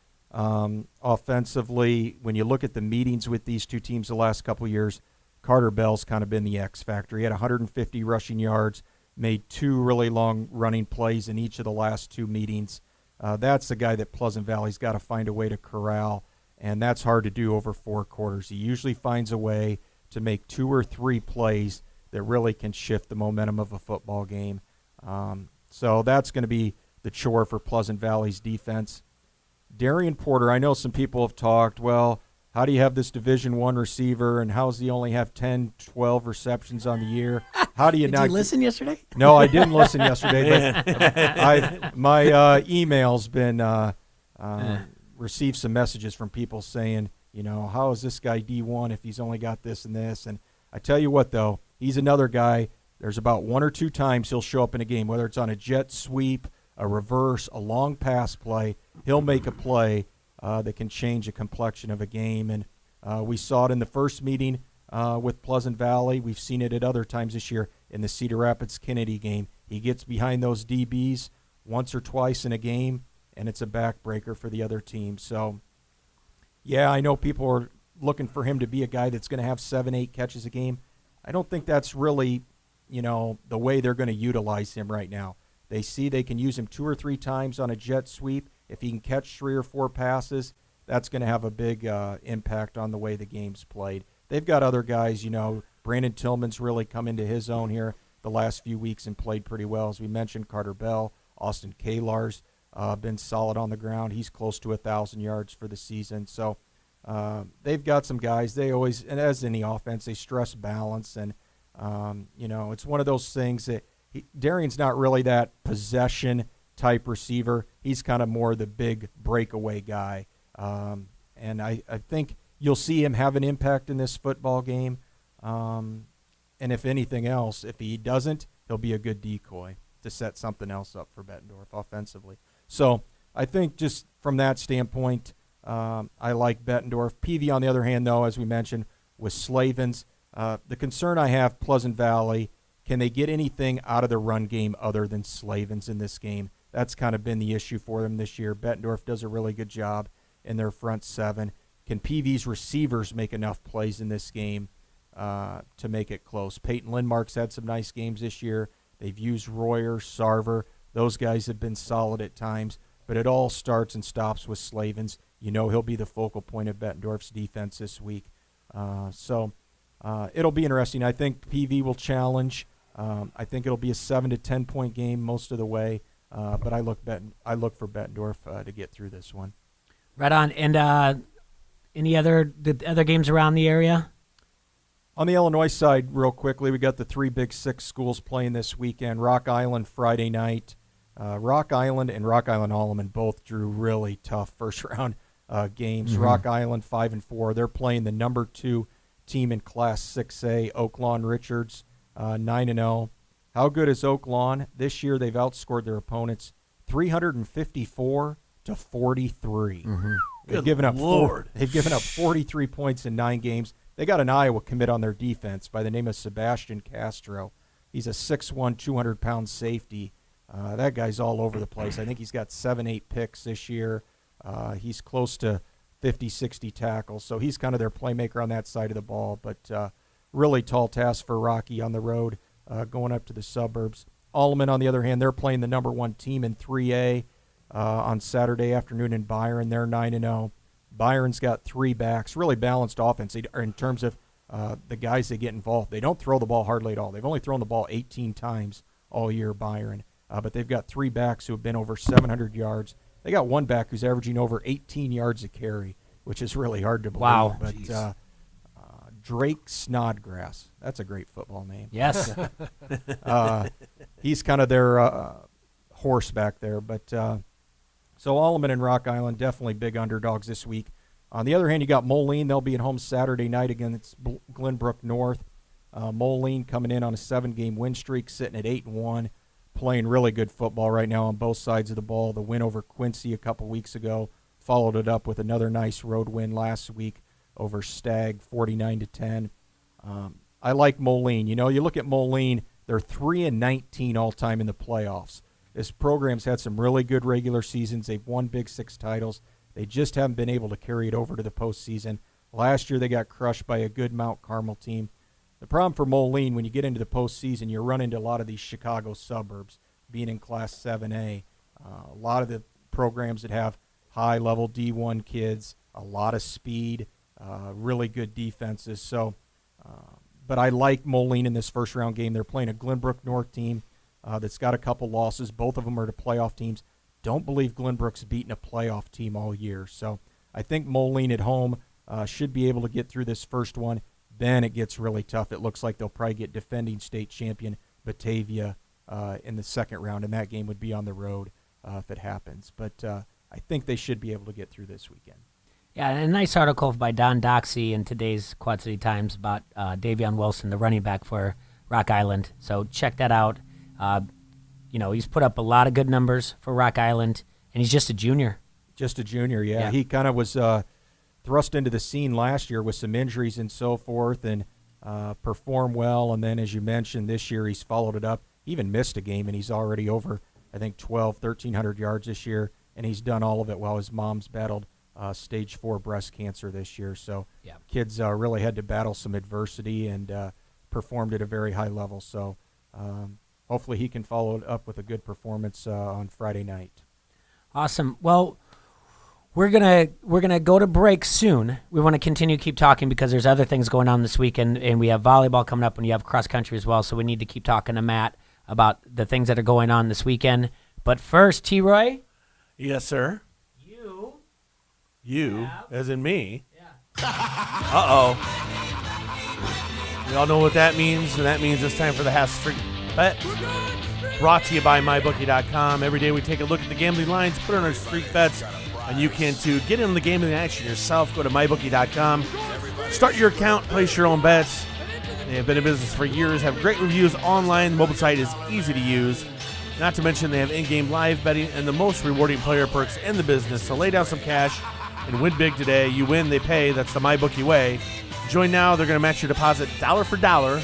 offensively, when you look at the meetings with these two teams the last couple of years, Carter Bell's kind of been the X factor. He had 150 rushing yards, made 2 really long running plays in each of the last 2 meetings. That's the guy that Pleasant Valley's got to find a way to corral, and that's hard to do over 4 quarters. He usually finds a way to make 2 or 3 plays that really can shift the momentum of a football game. So that's going to be the chore for Pleasant Valley's defense. Darian Porter, I know some people have talked, well, how do you have this Division I receiver, and how does he only have 10, 12 receptions on the year? How do you Did you listen yesterday? No, I didn't listen yesterday, but my email's been received some messages from people saying, how is this guy D1 if he's only got this and this? And I tell you what, though, he's another guy. There's about 1 or 2 times he'll show up in a game, whether it's on a jet sweep, a reverse, a long pass play. He'll make a play that can change the complexion of a game. And we saw it in the first meeting with Pleasant Valley. We've seen it at other times this year in the Cedar Rapids-Kennedy game. He gets behind those DBs once or twice in a game, and it's a backbreaker for the other team. So, yeah, I know people are looking for him to be a guy that's going to have 7, 8 catches a game. I don't think that's really, the way they're going to utilize him right now. They see they can use him 2 or 3 times on a jet sweep. If he can catch 3 or 4 passes, that's going to have a big impact on the way the game's played. They've got other guys, Brandon Tillman's really come into his own here the last few weeks and played pretty well. As we mentioned, Carter Bell, Austin Kalar's been solid on the ground. He's close to 1,000 yards for the season. So they've got some guys. They always, and as any offense, they stress balance. And, it's one of those things that Darian's not really that possession type receiver. He's kind of more the big breakaway guy. And I think you'll see him have an impact in this football game. And if anything else, if he doesn't, he'll be a good decoy to set something else up for Bettendorf offensively. So I think just from that standpoint, I like Bettendorf. Peavy, on the other hand, though, as we mentioned, with Slavens, the concern I have, Pleasant Valley, can they get anything out of the run game other than Slavens in this game? That's kind of been the issue for them this year. Bettendorf does a really good job in their front 7. Can Peavy's receivers make enough plays in this game to make it close? Peyton Lindmark's had some nice games this year. They've used Royer, Sarver. Those guys have been solid at times, but it all starts and stops with Slavens. He'll be the focal point of Bettendorf's defense this week. So it'll be interesting. I think PV will challenge. I think it'll be a 7 to 10 point game most of the way, but I look for Bettendorf to get through this one. Right on. And the other games around the area? On the Illinois side, real quickly, we got the 3 Big 6 schools playing this weekend. Rock Island Friday night. Rock Island and Rock Island Alleman both drew really tough first-round games. Mm-hmm. Rock Island 5-4. They're playing the number 2 team in Class 6A, Oaklawn Richards, 9-0. How good is Oaklawn? This year they've outscored their opponents 354 to 43. Mm-hmm. They've given up 43 points in 9 games. They got an Iowa commit on their defense by the name of Sebastian Castro. He's a 6'1", 200-pound safety. That guy's all over the place. I think he's got 7-8 picks this year. He's close to 50, 60 tackles. So he's kind of their playmaker on that side of the ball. But really tall task for Rocky on the road going up to the suburbs. Alleman, on the other hand, they're playing the number 1 team in 3A on Saturday afternoon in Byron. They're 9-0. Byron's got 3 backs, really balanced offense in terms of the guys that get involved. They don't throw the ball hardly at all. They've only thrown the ball 18 times all year, Byron. But they've got 3 backs who have been over 700 yards. They got 1 back who's averaging over 18 yards a carry, which is really hard to believe. Wow. But Drake Snodgrass, that's a great football name. Yes. He's kind of their horse back there. But so Alleman and Rock Island, definitely big underdogs this week. On the other hand, you got Moline. They'll be at home Saturday night against Glenbrook North. Moline coming in on a 7-game win streak, sitting at 8-1, playing really good football right now on both sides of the ball. The win over Quincy a couple weeks ago, followed it up with another nice road win last week over Stagg, 49-10. I like Moline. You look at Moline, they're 3-19 all-time in the playoffs. This program's had some really good regular seasons. They've won Big Six titles. They just haven't been able to carry it over to the postseason. Last year they got crushed by a good Mount Carmel team. The problem for Moline, when you get into the postseason, you run into a lot of these Chicago suburbs being in Class 7A. A lot of the programs that have high-level D1 kids, a lot of speed, really good defenses. So, but I like Moline in this first-round game. They're playing a Glenbrook North team that's got a couple losses. Both of them are to playoff teams. Don't believe Glenbrook's beaten a playoff team all year. So I think Moline at home should be able to get through this first one. Then it gets really tough. It looks like they'll probably get defending state champion Batavia in the second round, and that game would be on the road if it happens. But I think they should be able to get through this weekend. Yeah, and a nice article by Don Doxey in today's Quad City Times about Davion Wilson, the running back for Rock Island. So check that out. He's put up a lot of good numbers for Rock Island, and he's just a junior. Just a junior, yeah. He kind of was thrust into the scene last year with some injuries and so forth, and performed well. And then, as you mentioned, this year he's followed it up. He even missed a game, and he's already over, I think, 1,300 yards this year, and he's done all of it while his mom's battled stage 4 breast cancer this year. So kids really had to battle some adversity and performed at a very high level. So hopefully he can follow it up with a good performance on Friday night. Awesome. Well, we're gonna go to break soon. We want to keep talking because there's other things going on this weekend, and we have volleyball coming up, and you have cross country as well. So we need to keep talking to Matt about the things that are going on this weekend. But first, T-Roy. Yes, sir. You, as in me. Yeah. Uh-oh. We all know what that means, and that means it's time for the Half Street Bet. Brought to you by MyBookie.com. Every day we take a look at the gambling lines, put on our street bets, and you can, too. Get in the gambling action yourself. Go to MyBookie.com. Start your account, place your own bets. They have been in business for years, have great reviews online. The mobile site is easy to use. Not to mention they have in-game live betting and the most rewarding player perks in the business. So lay down some cash and win big today. You win, they pay. That's the MyBookie way. Join now. They're going to match your deposit dollar for dollar.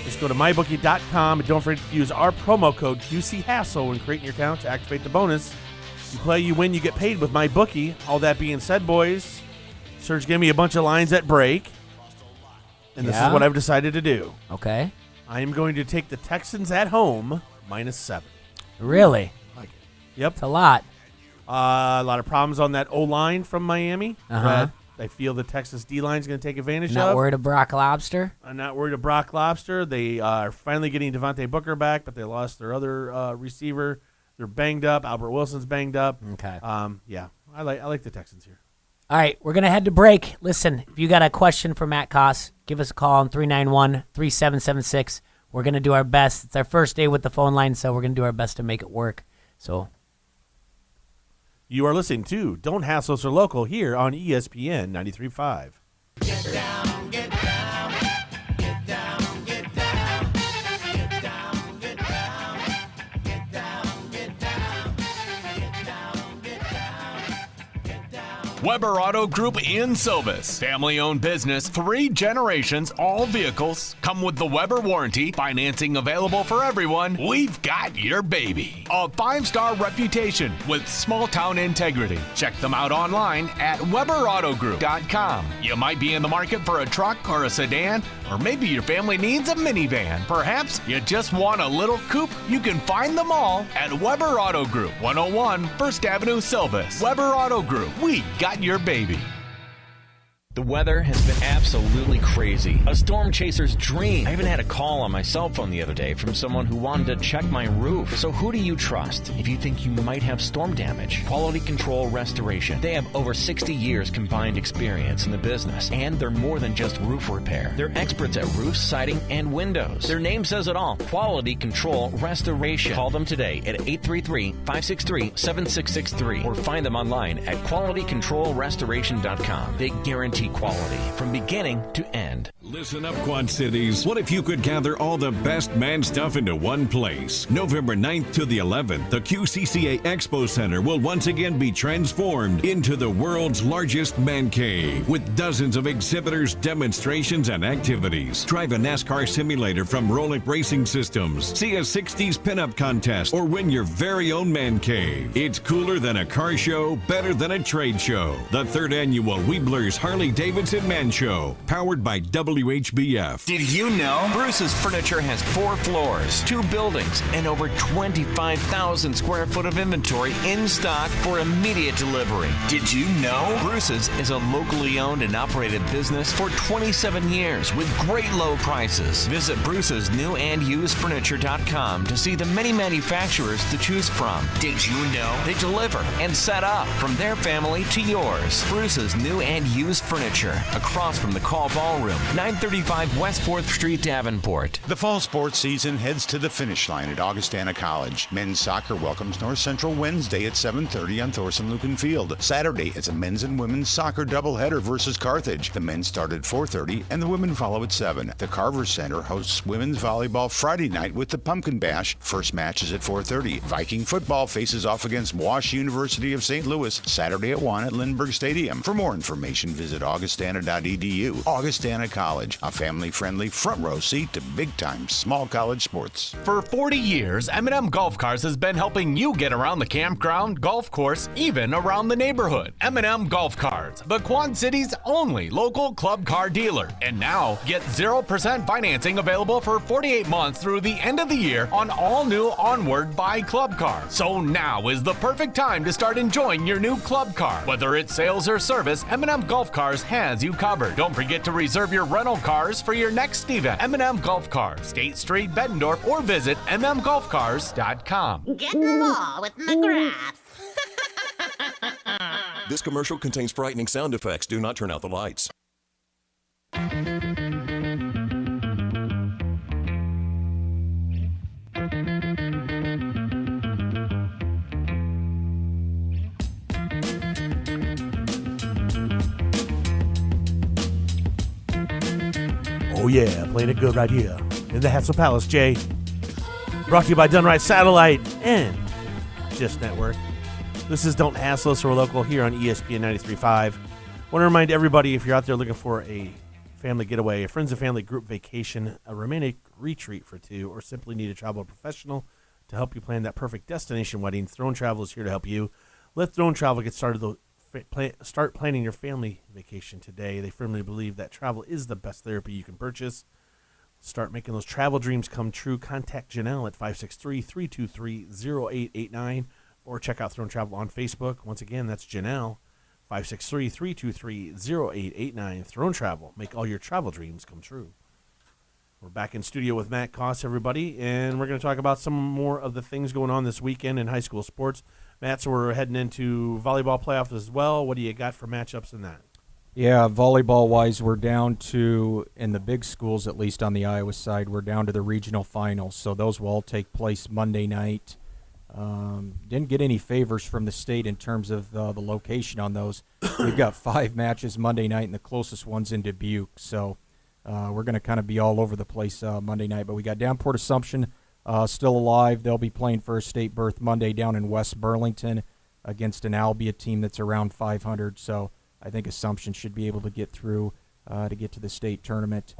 Just go to MyBookie.com and don't forget to use our promo code QCHassle when creating your account to activate the bonus. You play, you win, you get paid with MyBookie. All that being said, boys, Serge gave me a bunch of lines at break, and this is what I've decided to do. Okay. I am going to take the Texans at home -7. Really? Like it. Yep. It's a lot. A lot of problems on that O-line from Miami. Uh-huh. That I feel the Texas D-line is going to take advantage Not of. worried of Brock Lobster? I'm not worried of Brock Lobster. They are finally getting Devontae Booker back, but they lost their other receiver. They're banged up. Albert Wilson's banged up. Okay. Yeah, I like the Texans here. All right, we're going to head to break. Listen, if you got a question for Matt Koss, give us a call on 391-3776. We're going to do our best. It's our first day with the phone line, so we're going to do our best to make it work. So, you are listening to Don't Hassle Us or Local here on ESPN 93.5. Get down, get down, get down, get down, get down, get down, get down, get down, get down, get down, get down. Weber Auto Group in Silvis. Family-owned business, 3 generations, all vehicles. Come with the Weber warranty, financing available for everyone. We've got your baby. A 5-star reputation with small-town integrity. Check them out online at WeberAutoGroup.com. You might be in the market for a truck or a sedan, or maybe your family needs a minivan. Perhaps you just want a little coupe. You can find them all at Weber Auto Group, 101 First Avenue, Silvis. Weber Auto Group. We got your baby. The weather has been absolutely crazy. A storm chaser's dream. I even had a call on my cell phone the other day from someone who wanted to check my roof. So who do you trust if you think you might have storm damage? Quality Control Restoration. They have over 60 years combined experience in the business, and they're more than just roof repair. They're experts at roofs, siding, and windows. Their name says it all. Quality Control Restoration. Call them today at 833-563-7663 or find them online at qualitycontrolrestoration.com. They guarantee quality from beginning to end. Listen up, Quad Cities. What if you could gather all the best man stuff into one place? November 9th to the 11th, the QCCA Expo Center will once again be transformed into the world's largest man cave with dozens of exhibitors, demonstrations, and activities. Drive a NASCAR simulator from Rolex Racing Systems, see a 60s pinup contest, or win your very own man cave. It's cooler than a car show, better than a trade show. The 3rd annual Weebler's Harley-Davidson Man Show, powered by WHBF. Did you know Bruce's Furniture has 4 floors, 2 buildings, and over 25,000 square foot of inventory in stock for immediate delivery? Did you know Bruce's is a locally owned and operated business for 27 years with great low prices? Visit Bruce's new and used furniture.com to see the many manufacturers to choose from. Did you know they deliver and set up from their family to yours? Bruce's new and used furniture across from the Call Ballroom, 935 West 4th Street, Davenport. The fall sports season heads to the finish line at Augustana College. Men's soccer welcomes North Central Wednesday at 7:30 on Thorson Lucan Field. Saturday, it's a men's and women's soccer doubleheader versus Carthage. The men start at 4:30 and the women follow at 7. The Carver Center hosts women's volleyball Friday night with the Pumpkin Bash. First match is at 4:30. Viking football faces off against Wash University of St. Louis Saturday at 1 at Lindbergh Stadium. For more information, visit augustana.edu. Augustana College, a family-friendly front row seat to big-time small college sports. For 40 years, M&M Golf Cars has been helping you get around the campground, golf course, even around the neighborhood. M&M Golf Cars, the Quad Cities' only local club car dealer. And now, get 0% financing available for 48 months through the end of the year on all new Onward by Club Cars. So now is the perfect time to start enjoying your new club car. Whether it's sales or service, M&M Golf Cars has you covered. Don't forget to reserve your rental cars for your next event. M&M Golf Cars, State Street, Bettendorf, or visit mmgolfcars.com. Get them all with McGrath. This commercial contains frightening sound effects. Do not turn out the lights. Oh yeah, playing it good right here in the Hassel Palace, Jay. Brought to you by Done Right Satellite and Just Network. This is Don't Hassle Us. We're local here on ESPN 93.5. Want to remind everybody, if you're out there looking for a family getaway, a friends and family group vacation, a romantic retreat for 2, or simply need a travel professional to help you plan that perfect destination wedding, Throne Travel is here to help you. Let Throne Travel get started. Start planning your family vacation today. They firmly believe that travel is the best therapy you can purchase. Start making those travel dreams come true. Contact Janelle at 563-323-0889 or check out Throne Travel on Facebook. Once again, that's Janelle, 563-323-0889. Throne Travel. Make all your travel dreams come true. We're back in studio with Matt Koss, everybody, and we're going to talk about some more of the things going on this weekend in high school sports. Matt, so we're heading into volleyball playoffs as well. What do you got for matchups in that? Yeah, volleyball-wise, we're down to, in the big schools, at least on the Iowa side, we're down to the regional finals. So those will all take place Monday night. Didn't get any favors from the state in terms of the location on those. We've got 5 matches Monday night, and the closest one's in Dubuque. So we're going to kind of be all over the place Monday night. But we got Davenport Assumption still alive. They'll be playing for a state berth Monday down in West Burlington against an Albia team that's around 500. So I think Assumption should be able to get through to get to the state tournament.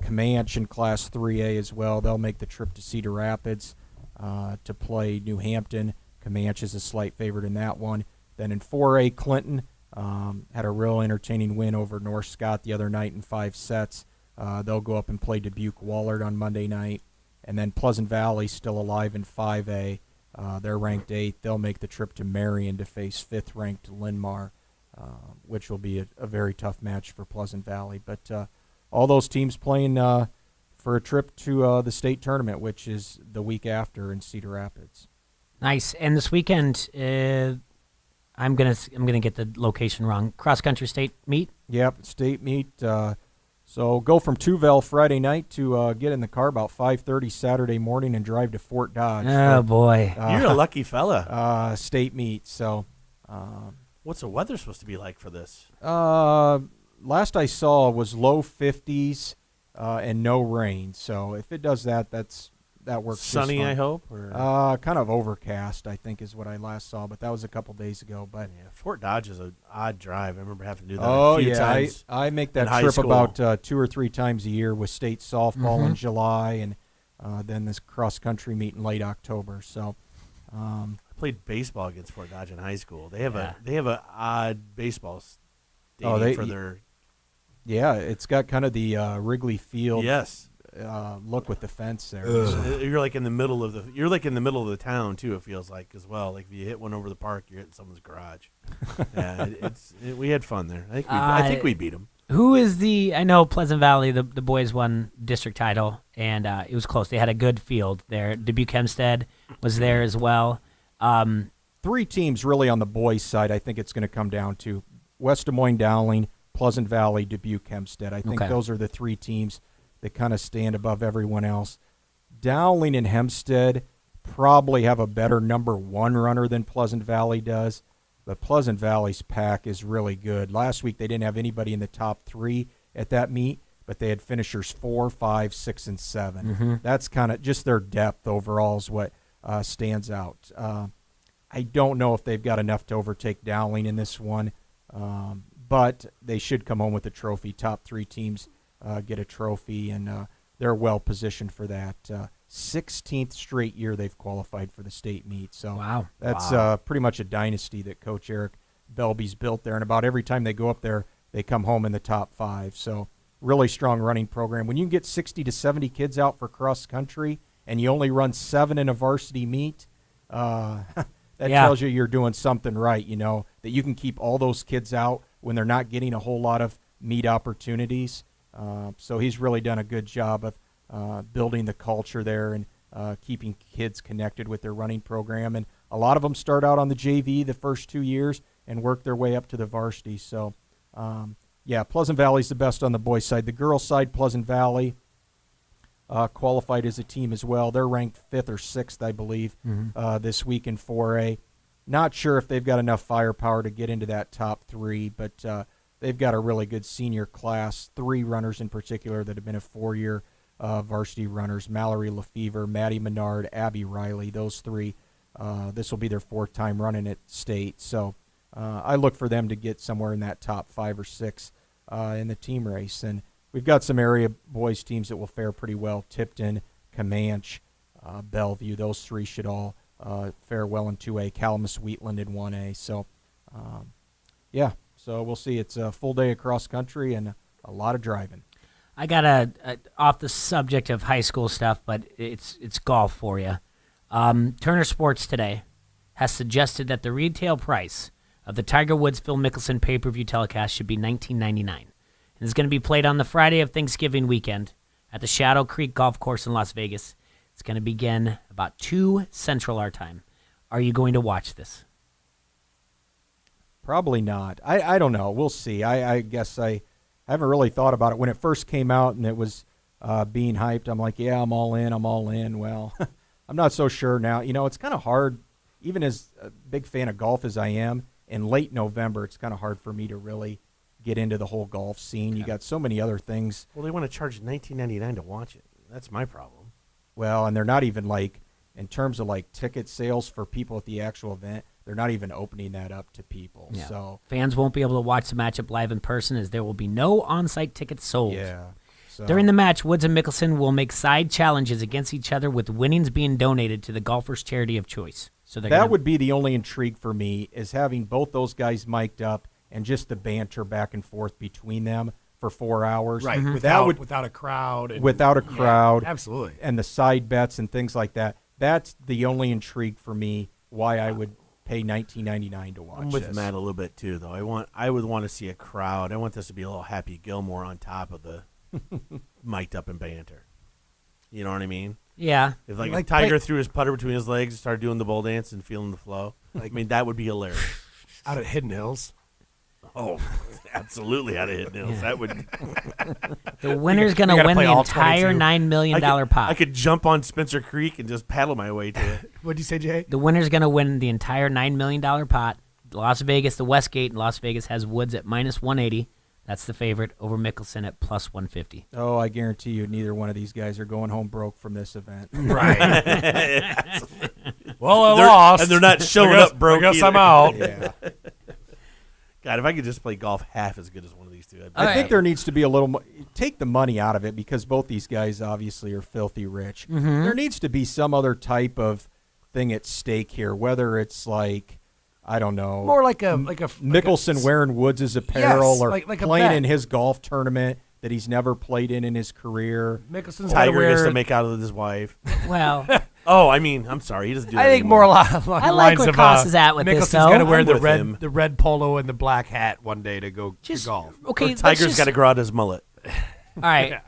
Comanche in Class 3A as well. They'll make the trip to Cedar Rapids to play New Hampton. Comanche is a slight favorite in that one. Then in 4A, Clinton had a real entertaining win over North Scott the other night in 5 sets. They'll go up and play Dubuque Wallard on Monday night. And then Pleasant Valley still alive in 5A. They're ranked 8th. They'll make the trip to Marion to face 5th-ranked Linn-Mar, which will be a very tough match for Pleasant Valley. But all those teams playing for a trip to the state tournament, which is the week after in Cedar Rapids. Nice. And this weekend, I'm gonna get the location wrong. Cross country state meet. Yep, state meet. So go from Tuville Friday night to get in the car about 5:30 Saturday morning and drive to Fort Dodge. Oh, boy. You're a lucky fella. State meet. So what's the weather supposed to be like for this? Last I saw was low 50s and no rain. So if it does that, that works. Sunny, just fine. I hope. Or? Kind of overcast, I think, is what I last saw, but that was a couple days ago. But Fort Dodge is an odd drive. I remember having to do that. Oh a few yeah, times I make that in high trip school. about 2 or 3 times a year with state softball in Mhm. July, and then this cross country meet in late October. So I played baseball against Fort Dodge in high school. They have a odd baseball stadium for their. Yeah, it's got kind of the Wrigley Field. Yes. Look with the fence there. You're like in the middle of the town too. It feels like as well. Like if you hit one over the park, you're hitting someone's garage. Yeah, we had fun there. I think we beat them. Who is I know Pleasant Valley, the boys won district title, and it was close. They had a good field there. Dubuque Hempstead was there as well. 3 teams really on the boys' side. I think it's going to come down to West Des Moines, Dowling, Pleasant Valley, Dubuque, Hempstead. I think those are the 3 teams that kind of stand above everyone else. Dowling and Hempstead probably have a better number 1 runner than Pleasant Valley does, but Pleasant Valley's pack is really good. Last week they didn't have anybody in the top 3 at that meet, but they had finishers 4, 5, 6, and 7. Mhm. That's kind of just their depth overall is what stands out. I don't know if they've got enough to overtake Dowling in this one, but they should come home with a trophy. Top 3 teams get a trophy, and they're well positioned for that. 16th straight year they've qualified for the state meet. So wow, that's pretty much a dynasty that Coach Eric Belby's built there. And about every time they go up there, they come home in the top 5. So really strong running program. When you can get 60 to 70 kids out for cross country and you only run 7 in a varsity meet, that tells you you're doing something right, that you can keep all those kids out when they're not getting a whole lot of meet opportunities. So he's really done a good job of building the culture there and keeping kids connected with their running program. And a lot of them start out on the JV the first 2 years and work their way up to the varsity. So, Pleasant Valley's the best on the boys' side. The girls' side, Pleasant Valley qualified as a team as well. They're ranked 5th or 6th, I believe, this week in 4A. Not sure if they've got enough firepower to get into that top 3, but they've got a really good senior class, 3 runners in particular that have been a 4-year varsity runners, Mallory Lefevre, Maddie Menard, Abby Riley, those 3. This will be their 4th time running at state. So I look for them to get somewhere in that top 5 or 6 in the team race. And we've got some area boys teams that will fare pretty well. Tipton, Comanche, Bellevue, those 3 should all fare well in 2A. Calamus, Wheatland in 1A. So, so we'll see. It's a full day of cross country and a lot of driving. I got a off the subject of high school stuff, but it's golf for you. Turner Sports today has suggested that the retail price of the Tiger Woods Phil Mickelson pay-per-view telecast should be $19.99. And it's going to be played on the Friday of Thanksgiving weekend at the Shadow Creek Golf Course in Las Vegas. It's going to begin about 2 Central our time. Are you going to watch this? Probably not. I don't know. We'll see. I guess I haven't really thought about it. When it first came out and it was being hyped, I'm like, yeah, I'm all in. Well, I'm not so sure now. It's kind of hard, even as a big fan of golf as I am, in late November, it's kind of hard for me to really get into the whole golf scene. You got so many other things. Well, they want to charge $19.99 to watch it. That's my problem. Well, and they're not even in terms of ticket sales for people at the actual event, they're not even opening that up to people. Yeah. So fans won't be able to watch the matchup live in person as there will be no on-site tickets sold. Yeah. So. During the match, Woods and Mickelson will make side challenges against each other with winnings being donated to the golfer's charity of choice. So that would be the only intrigue for me is having both those guys mic'd up and just the banter back and forth between them for 4 hours. Right, Mm-hmm. without a crowd. Without a crowd. Yeah, absolutely. And the side bets and things like that. That's the only intrigue for me why I would pay $19.99 to watch I'm with this. Matt a little bit too, though. I would want to see a crowd. I want this to be a little Happy Gilmore on top of the mic'd up and banter. You know what I mean? Yeah. If a Tiger threw his putter between his legs and started doing the bowl dance and feeling the flow, that would be hilarious. Out at Hidden Hills. Oh, absolutely out of Hidden Hills. That would. The winner's going to win the entire $9 million pot. I could jump on Spencer Creek and just paddle my way to it. What'd you say, Jay? The winner's going to win the entire $9 million pot. Las Vegas, the Westgate in Las Vegas has Woods at -180. That's the favorite over Mickelson at plus 150. Oh, I guarantee you neither one of these guys are going home broke from this event. Right. Well, I lost. And they're not showing up broke. I guess either. I'm out. Yeah. God, if I could just play golf half as good as one of these two. I think there needs to be a little take the money out of it because both these guys obviously are filthy rich. Mhm. There needs to be some other type of thing at stake here, whether it's like, I don't know, More like a Mickelson wearing Woods' apparel Yes, or like a playing bet. in his golf tournament that he's never played in his career. Mickelson's Tiger gets to make out with his wife. Well, oh, I mean, I'm sorry, he doesn't do that I think anymore. more along I like lines where of Koss is at with this, Mickelson's though. got to wear I'm the with him. red polo and the black hat one day to go to golf. Okay, Or let's Tiger's just- got to grow out his mullet. All right,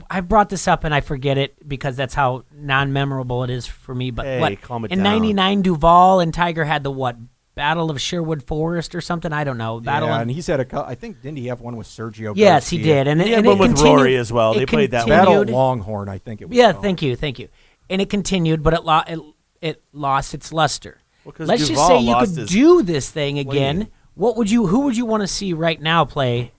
I brought this up and I forget it because that's how non-memorable it is for me. But Hey, calm it in down. '99, Duval and Tiger had the what? Battle of Sherwood Forest or something? I don't know. Yeah, and he's had I think, didn't he have one with Sergio Yes, he Garcia? did. And He had and one it with continued- Rory as well. it They played that one. Battle continued. at Longhorn, I think it was. Yeah, called. thank you. And it continued, but it lost its luster. Well, 'cause Let's just Duval say you lost could his- do this thing What do you again. mean? Who would you want to see right now play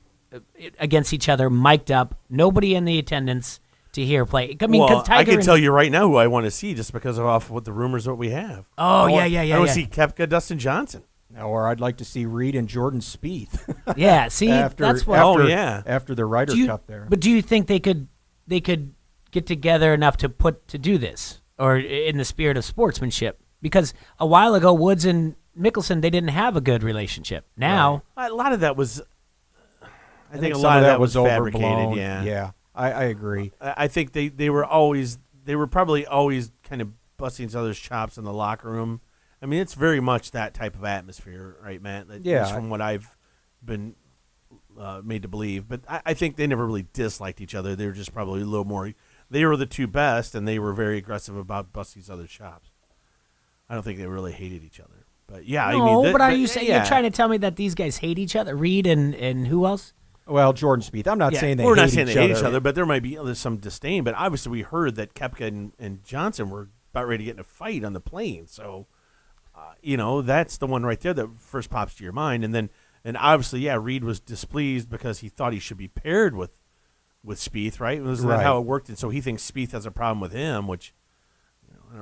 against each other, mic'd up, nobody in the attendance to hear play? I mean, well, because Tiger I can and- tell you right now who I want to see just because of off what the rumors that we have. Oh, I want yeah. to see Koepka, Dustin Johnson. Or I'd like to see Reed and Jordan Spieth. Yeah, see, that's what. After the Ryder Do you- Cup there. But do you think they could get together enough to do this, or in the spirit of sportsmanship? Because a while ago, Woods and Mickelson, they didn't have a good relationship. Now, A lot of that was. I think a some lot of that was fabricated. overblown. Yeah, I agree. I think they were probably always kind of busting each other's chops in the locker room. I mean, it's very much that type of atmosphere, right, Matt? At Yeah. least from what I've been made to believe. But I think they never really disliked each other. They were just probably a little more. They were the two best, and they were very aggressive about busting each other's chops. I don't think they really hated each other. But yeah, no. I mean, but are you saying yeah. you're trying to tell me that these guys hate each other? Reed and who else? Well, Jordan Spieth. I'm not Yeah, saying they we're hate not saying each they hate other. each other, but there might be some disdain. But obviously, we heard that Koepka and Johnson were about ready to get in a fight on the plane. So, that's the one right there that first pops to your mind. And obviously, yeah, Reed was displeased because he thought he should be paired with Spieth, right? Wasn't that how it worked? And so he thinks Spieth has a problem with him, which I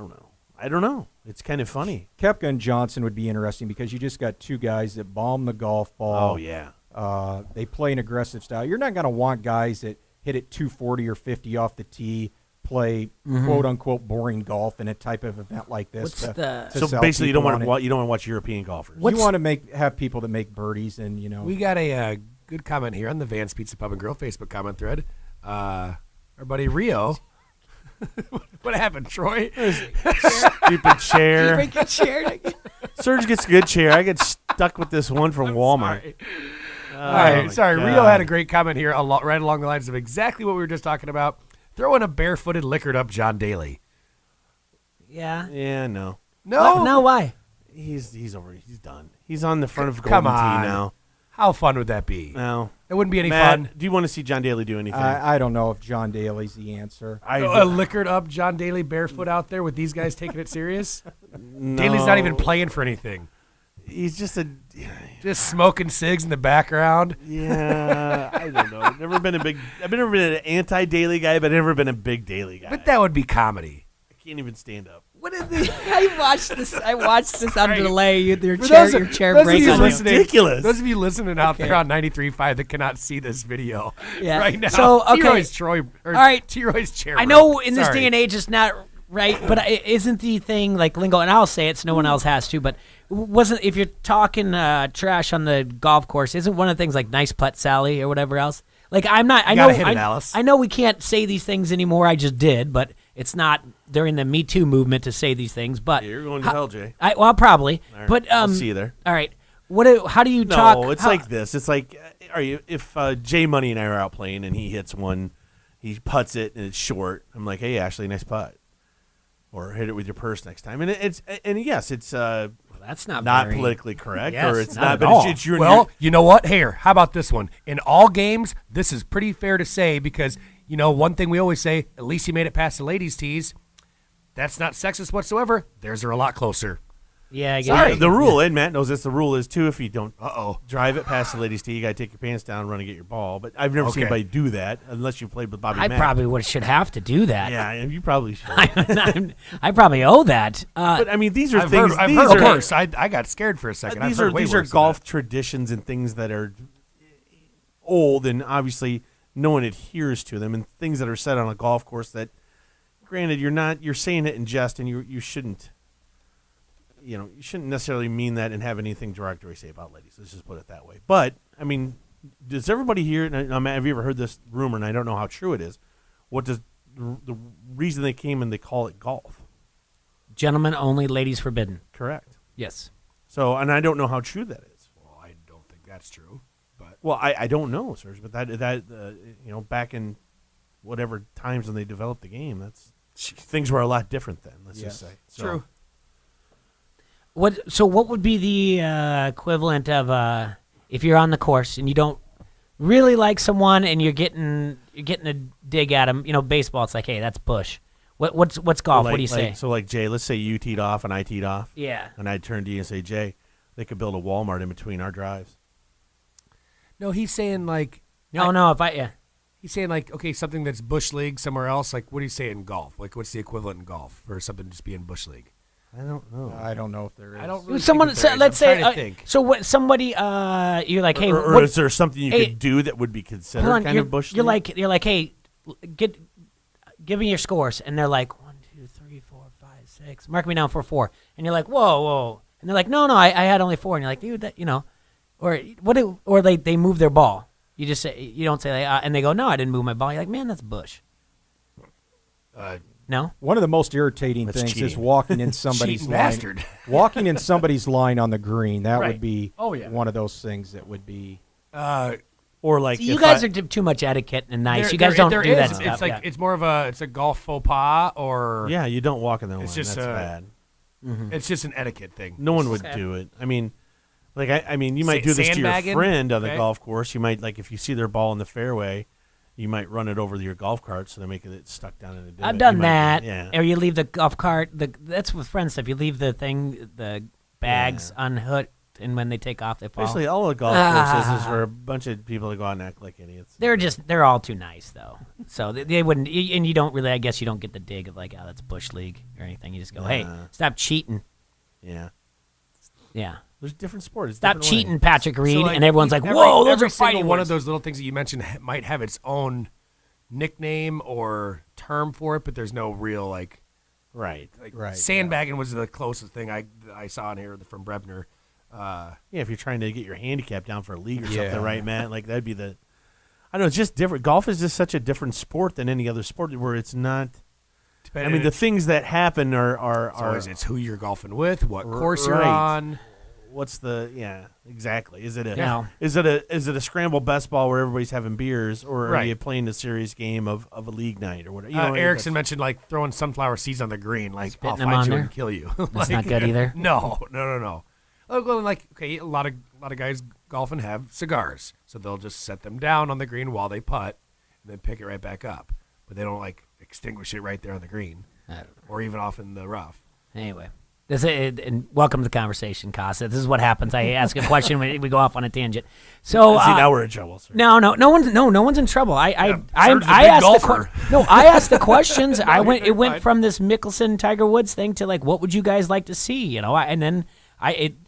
don't know. It's kind of funny. Koepka and Johnson would be interesting because you just got two guys that bomb the golf ball. Oh, yeah. They play an aggressive style. You're not going to want guys that hit it 240 or 50 off the tee, play quote unquote boring golf in a type of event like this. So basically, you don't want to watch European golfers. You want to have people that make birdies, and We got a good comment here on the Vance Pizza Pub and Grill Facebook comment thread. Our buddy Rio. What happened, Troy? Stupid chair. Break your chair. Serge gets a good chair. I get stuck with this one from Walmart. Sorry. All right, sorry. Rio had a great comment here, right along the lines of exactly what we were just talking about. Throwing a barefooted, liquored up John Daly. Yeah. Yeah, no. No, why? He's over. He's done. He's on the front of Golden Come Tee on. now. How fun would that be? No. It wouldn't be any Matt, fun. do you want to see John Daly do anything? I don't know if John Daly's the answer. A liquored up John Daly barefoot out there with these guys taking it serious? Daly's not even playing for anything. He's just smoking cigs in the background. Yeah, I don't know. I've never been an anti-Daly guy, but I've never been a big Daly guy. But that would be comedy. I can't even stand up. What is this? I watched this on delay. Your For chair those breaks of you on listening, ridiculous. Those of you listening out there on 93.5 that cannot see this video right now. So, okay. T-Roy's Troy, all right. T-Roy's chair. I know broke. in this Sorry. day and age it's not right, but isn't the thing like lingo? And I'll say it, so no one else has to. But wasn't if you're talking trash on the golf course, isn't one of the things like "nice putt, Sally" or whatever else? Like I'm not. I gotta know. hit it, Alice. I know we can't say these things anymore. I just did, but it's not during the Me Too movement to say these things. But Yeah, you're going to hell, Jay. Well, probably. All right, But I'll see you there. All right. How do you No, talk? it's like this. It's like, if Jay Money and I are out playing and he hits one, he putts it and it's short. I'm like, hey, Ashley, nice putt. Or hit it with your purse next time. And yes, it's that's not very, politically correct, yes, or it's not not. at But all. it's your. Well, you know what? Here, how about this one? In all games, this is pretty fair to say because, one thing we always say, at least he made it past the ladies' tees. That's not sexist whatsoever. Theirs are a lot closer. Yeah, I guess. Sorry, the rule, and Matt knows this. The rule is too if you don't Uh-oh. drive it past the ladies' tee, you got to take your pants down, run and get your ball. But I've never seen Okay. anybody do that unless you played with Bobby I Mack. probably should have to do that. Yeah, and you probably should. I probably owe that. But I mean, these are I've things. heard, I've these heard are, worse. I got scared for a second. I've These heard are way these are worse than golf that. traditions and things that are old, and obviously no one adheres to them, and things that are said on a golf course that, granted, you're saying it in jest, and you shouldn't. You shouldn't necessarily mean that and have anything derogatory to say about ladies. Let's just put it that way. But I mean, does everybody here? And have you ever heard this rumor? And I don't know how true it is. What does the reason they came and they call it golf? Gentlemen only, ladies forbidden. Correct. Yes. So, and I don't know how true that is. Well, I don't think that's true. But Well, I don't know, Serge, but that back in whatever times when they developed the game, things were a lot different then. Let's just say. So, True. What would be the equivalent of if you're on the course and you don't really like someone and you're getting a dig at them? Baseball. It's like, hey, that's Bush. What's golf? What do you say? So, like Jay, let's say you teed off and I teed off. Yeah. And I turn to you and say, Jay, they could build a Walmart in between our drives. No, he's saying like. He's saying like, okay, something that's Bush League somewhere else. Like, what do you say in golf? Like, what's the equivalent in golf for something just being Bush League? I don't know. I don't know if there is. I don't really Someone, think that there is. let's I'm say, trying to think. so what? Somebody, you're like, hey, or what, is there something you hey, could do that would be considered hold on, kind of Bush you're League? you're like, hey, give me your scores, and they're like 1, 2, 3, 4, 5, 6. Mark me down for 4, and you're like, whoa, and they're like, no, I had only 4, and you're like, dude, that or they move their ball. You just say, you don't say, and they go, no, I didn't move my ball. You're like, man, that's Bush. No. One of the most irritating That's things is cheating. walking in somebody's Cheating line. bastard. Walking in somebody's line on the green. That Right. would be Oh, yeah. one of those things that would be. Or like See, you if guys I- are too much etiquette and nice. There- you guys there- don't there do that is. stuff. It's like yeah. it's more of it's a golf faux pas or Yeah, you don't walk in that It's line. just That's a- bad. it's just an etiquette thing. No one It's would just- do it. I mean, like I mean, you might do this to your Sandbagging? friend on the Okay. golf course. You might, like, if you see their ball in the fairway, you might run it over your golf cart so they're making it stuck down in the divot. I've done You might- that. Yeah. Or you leave the golf cart. That's with friend stuff. You leave the bags unhooked, and when they take off, they fall. Basically, all the golf courses is for a bunch of people to go out and act like idiots. They're all too nice though. So they wouldn't, and you don't really. I guess you don't get the dig of like, oh, that's Bush League or anything. You just go, hey, stop cheating. Yeah. Yeah. There's different sports. Stop different cheating, ways. Patrick Reed, So, like, and everyone's like, every- whoa, those every are single fighting one of words. those little things that you mentioned might have its own nickname or term for it, but there's no real like. Right. Right. Sandbagging was the closest thing I saw in here from Brebner. Yeah, if you're trying to get your handicap down for a league or Yeah. something, right, Matt? Like, that'd be the. I don't know. It's just different. Golf is just such a different sport than any other sport where it's not. I mean, the things that happen are it's who you're golfing with, what course you're right. on. What's the exactly? Is it a Yeah. is it a scramble best ball where everybody's having beers, or are Right. you playing a serious game of a league night or whatever? Erickson mentioned like throwing sunflower seeds on the green, like Spitting I'll them find on you there? and kill you. That's not good either. No. Oh, well, like okay, a lot of guys golfing have cigars, so they'll just set them down on the green while they putt, and then pick it right back up. But they don't like extinguish it right there on the green, or even off in the rough. Anyway, and welcome to the conversation, Casa. This is what happens. I ask a question, we go off on a tangent. So See, now we're in trouble, sir. No one's in trouble. I Serge's a big asked golfer. I asked the questions. It you're went fine. from this Mickelson Tiger Woods thing to like, what would you guys like to see? And then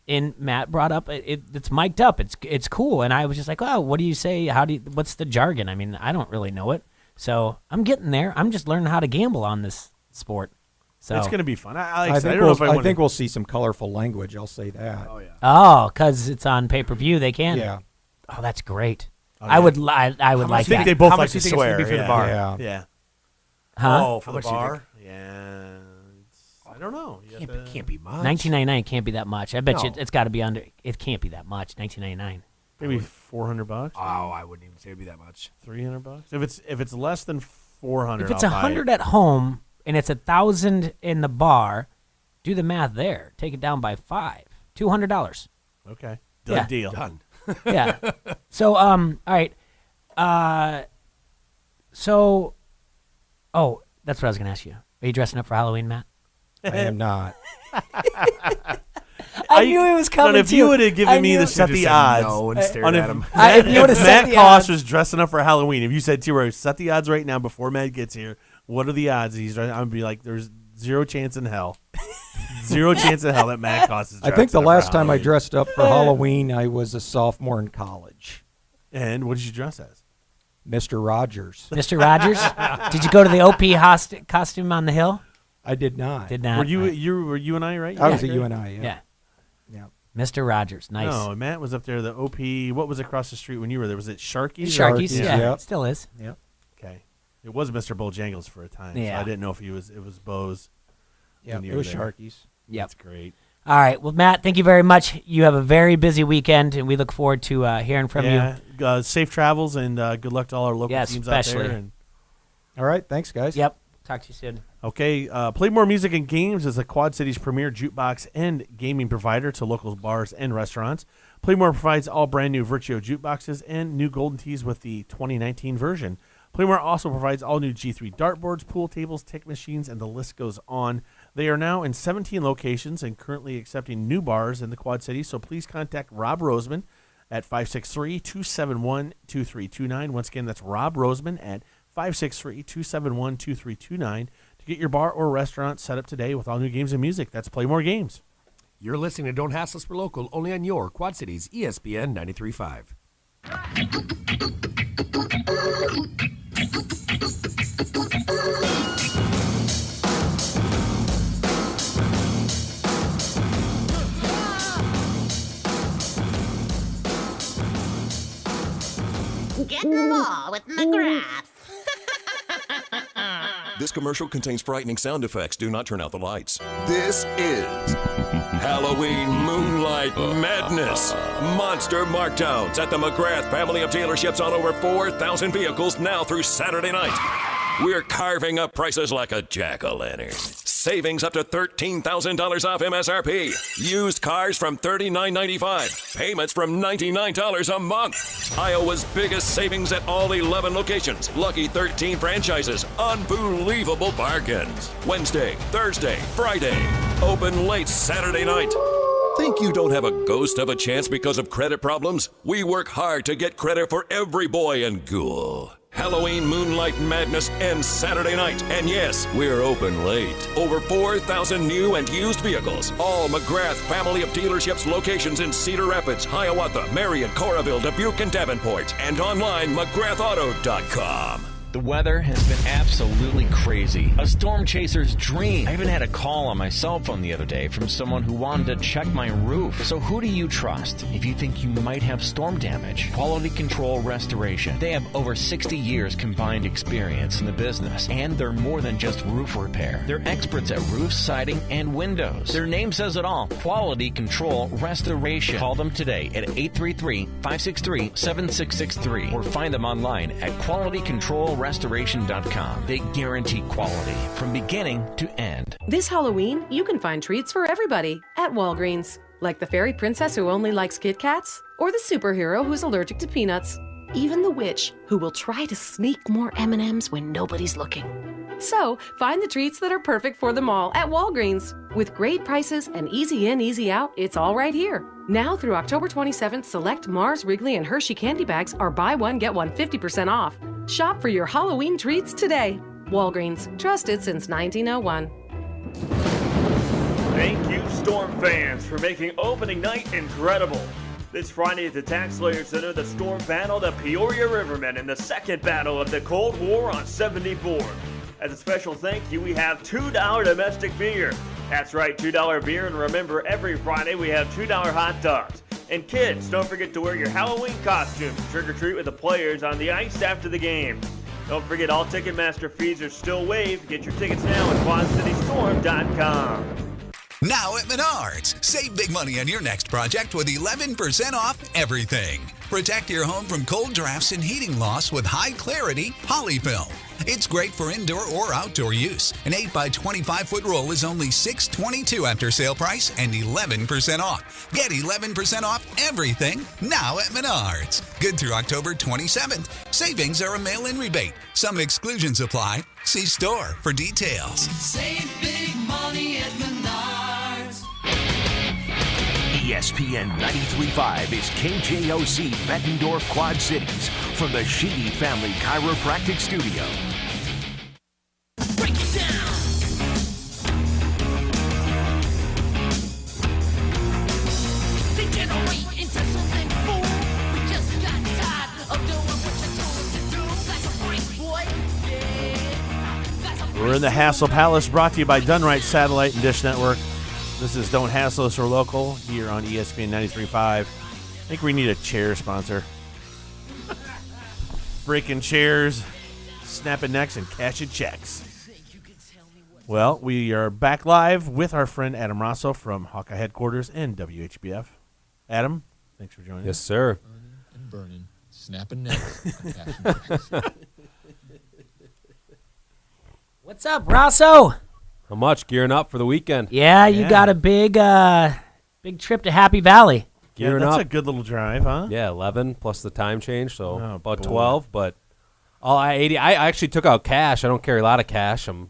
and Matt brought up it's mic'd up. It's cool, and I was just like, oh, what do you say? What's the jargon? I mean, I don't really know it, so I'm getting there. I'm just learning how to gamble on this sport. So It's going to be fun. I think we'll see some colorful language. I'll say that. Oh yeah. Oh, because it's on pay-per-view, they can. Yeah. Oh, that's great. Oh, I yeah. would like I that. think they both How like much do to you think it's gonna swear. be for the yeah. bar? Yeah. Yeah. Huh? Oh, for How the much do you bar? think? Yeah. I don't know. You have to- Can't be much. $19.99 can't be that much. I bet you No. it's got to be under. It can't be that much. $19.99. Maybe $400. Oh, I wouldn't even say it'd be that much. $300. If it's less than $400, If it's I'll buy 100 it. at home and it's 1,000 in the bar, do the math there. Take it down by 5. $200. Okay. Yeah. Done deal. Done. Yeah. So all right. So, that's what I was gonna ask you. Are you dressing up for Halloween, Matt? I am not. I knew it was coming. If you would have given me the set the odds, no and stared on at him. if Matt Koss was dressing up for Halloween, if you said to her, set the odds right now before Matt gets here, what are the odds he's dressing? I would be like, there's zero chance in hell. Zero chance in hell that Matt Koss is dressed I think the up last for time I Halloween. dressed up for Halloween, I was a sophomore in college. And what did you dress as? Mr. Rogers. Mr. Rogers? Did you go to the OP costume on the hill? I did not. Did not. Were you and I, right? I was a UNI, yeah. Yeah. Mr. Rogers, nice. No, Matt was up there. The OP. What was across the street when you were there? Was it Sharky's? Sharky's, yeah. It still is. Yep. Okay. It was Mr. Bojangles for a time. Yeah. So I didn't know if it was Bo's. Yeah, when you it were was there. Sharky's. Yep. That's great. All right. Well, Matt, thank you very much. You have a very busy weekend, and we look forward to hearing from you. Safe travels, and good luck to all our local teams especially. out there. And all right. Thanks, guys. Yep. Talk to you soon. Okay, Play More Music and Games is the Quad City's premier jukebox and gaming provider to local bars and restaurants. Playmore provides all brand new Virtuo jukeboxes and new Golden Tees with the 2019 version. Playmore also provides all new G3 dartboards, pool tables, tick machines, and the list goes on. They are now in 17 locations and currently accepting new bars in the Quad Cities, so please contact Rob Roseman at 563-271-2329. Once again, that's Rob Roseman at 563-271-2329 to get your bar or restaurant set up today with all new games and music. That's Play More Games. You're listening to Don't Hassle Us for Local, only on your Quad Cities ESPN 93.5. Get the ball with McGrath. This commercial contains frightening sound effects. Do not turn out the lights. This is Halloween Moonlight Madness. Monster markdowns at the McGrath family of dealerships on over 4,000 vehicles now through Saturday night. We're carving up prices like a jack-o'-lantern. Savings up to $13,000 off MSRP. Used cars from $39.95. Payments from $99 a month. Iowa's biggest savings at all 11 locations. Lucky 13 franchises. Unbelievable bargains. Wednesday, Thursday, Friday. Open late Saturday night. Think you don't have a ghost of a chance because of credit problems? We work hard to get credit for every boy and ghoul. Halloween Moonlight Madness ends Saturday night. And yes, we're open late. Over 4,000 new and used vehicles. All McGrath family of dealerships locations in Cedar Rapids, Hiawatha, Marion, Coralville, Dubuque, and Davenport. And online, McGrathAuto.com. The weather has been absolutely crazy. A storm chaser's dream. I even had a call on my cell phone the other day from someone who wanted to check my roof. So who do you trust if you think you might have storm damage? Quality Control Restoration. They have over 60 years combined experience in the business, and they're more than just roof repair. They're experts at roof, siding, and windows. Their name says it all. Quality Control Restoration. Call them today at 833-563-7663 or find them online at qualitycontrolrestoration.com. They guarantee quality from beginning to end. This Halloween, you can find treats for everybody at Walgreens. Like the fairy princess who only likes Kit Kats, or the superhero who's allergic to peanuts. Even the witch who will try to sneak more M&Ms when nobody's looking. So, find the treats that are perfect for them all at Walgreens. With great prices and easy in, easy out, it's all right here. Now through October 27th, select Mars, Wrigley, and Hershey candy bags are buy one, get one 50% off. Shop for your Halloween treats today. Walgreens, trusted since 1901. Thank you, Storm fans, for making opening night incredible. This Friday at the TaxSlayer Center, the Storm battled the Peoria Rivermen in the second battle of the Cold War on 74. As a special thank you, we have $2 domestic beer. That's right, $2 beer, and remember, every Friday we have $2 hot dogs. And kids, don't forget to wear your Halloween costumes. Trick or treat with the players on the ice after the game. Don't forget, all Ticketmaster fees are still waived. Get your tickets now at QuadCityStorm.com. Now at Menards, save big money on your next project with 11% off everything. Protect your home from cold drafts and heating loss with high-clarity polyfilm. It's great for indoor or outdoor use. An 8x25-foot roll is only $6.22 after sale price and 11% off. Get 11% off everything now at Menards. Good through October 27th. Savings are a mail-in rebate. Some exclusions apply. See store for details. Save big money at Menards. ESPN 93.5 is KJOC Bettendorf Quad Cities from the Sheedy Family Chiropractic Studio. We're in the Hassle Palace, brought to you by Dunright Satellite and Dish Network. This is Don't Hassle Us or Local here on ESPN 93.5. I think we need a chair sponsor. Breaking chairs, snapping necks, and cashing checks. Well, we are back live with our friend Adam Rosso from Hawkeye Headquarters and WHBF. Adam, thanks for joining us. Yes, sir. And burning, snapping necks. What's up, Rosso? How much? Gearing up for the weekend. Yeah, you got a big trip to Happy Valley. Gearing that's up. a good little drive, huh? Yeah, 11 plus the time change, so about boy. 12. But all I actually took out cash. I don't carry a lot of cash. I'm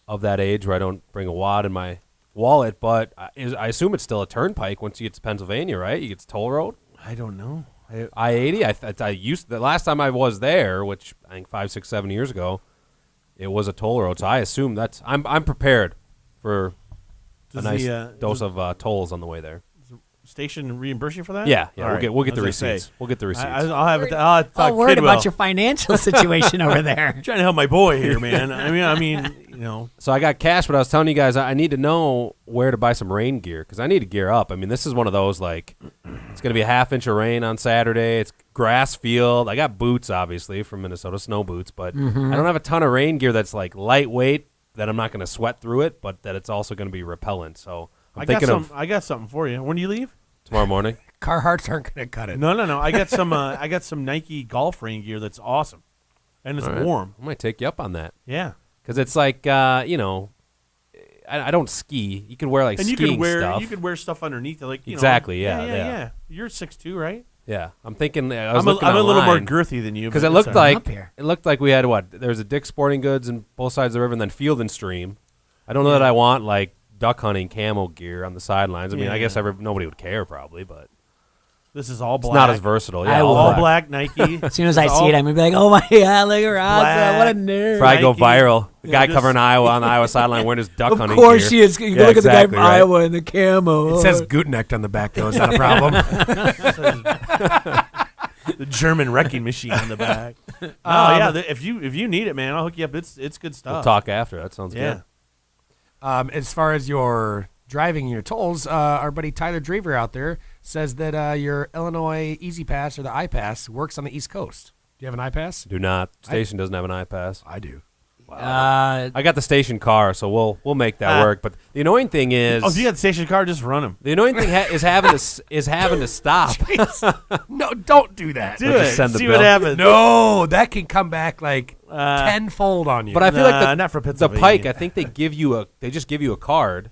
of that age where I don't bring a wad in my wallet. But I assume it's still a turnpike once you get to Pennsylvania, right? You get to toll road. I don't know. I-80. I used the last time I was there, which I think 5, 6, 7 years ago. It was a toll road, so I assume that's. I'm prepared for a nice dose of tolls on the way there. Does the station reimburse you for that? Yeah. All right. We'll get the I was gonna receipts. say, We'll get the receipts. I'll have it. I'll talk worried Kidwell. about your financial situation over there. I'm trying to help my boy here, man. I mean, you know. So I got cash, but I was telling you guys I need to know where to buy some rain gear because I need to gear up. I mean, this is one of those like it's going to be a half-inch of rain on Saturday. It's grass field. I got boots, obviously, from Minnesota, snow boots, but I don't have a ton of rain gear that's like lightweight that I'm not going to sweat through it, but that it's also going to be repellent. So I got something for you. When do you leave? Tomorrow morning. Carhartts aren't going to cut it. No. I got some. I got some Nike golf rain gear that's awesome, and it's All right. warm. I might take you up on that. Yeah, because it's like I don't ski. You can wear like and skiing you stuff. could wear stuff underneath it, like you exactly. know. Yeah. Yeah. You're 6'2", right? Yeah, I'm thinking. I'm a little more girthy than you, because but it looked it's like we had what? There was a Dick's Sporting Goods in both sides of the river, and then Field and Stream. I don't know that I want like duck hunting camo gear on the sidelines. I mean, I guess nobody would care probably, but this is all black. It's not as versatile. Yeah, all black Nike. As soon as I see it, I'm gonna be like, "Oh my god, look at Rosso! What a nerd!" Probably go viral. The guy covering Iowa on the Iowa sideline wearing his duck hunting gear. Of course gear. he is. You look at the guy from right. Iowa in the camo. It says Gutenecht on the back, though. Is that a problem? The German wrecking machine in the back. If you need it, man, I'll hook you up. It's good stuff. We'll talk after. That sounds good. As far as your driving your tolls, our buddy Tyler Drever out there says that your Illinois Easy Pass or the iPass works on the East Coast. Do you have an iPass? Do not. Station doesn't have an iPass. I do. Wow. I got the station car, so we'll make that work. But the annoying thing is, if you got the station car, just run them. The annoying thing is having to stop. No, don't do that. Do it. Send the See bill. what happens. No, that can come back like tenfold on you. But I feel like not for the Pennsylvania. Pike. I think they just give you a card,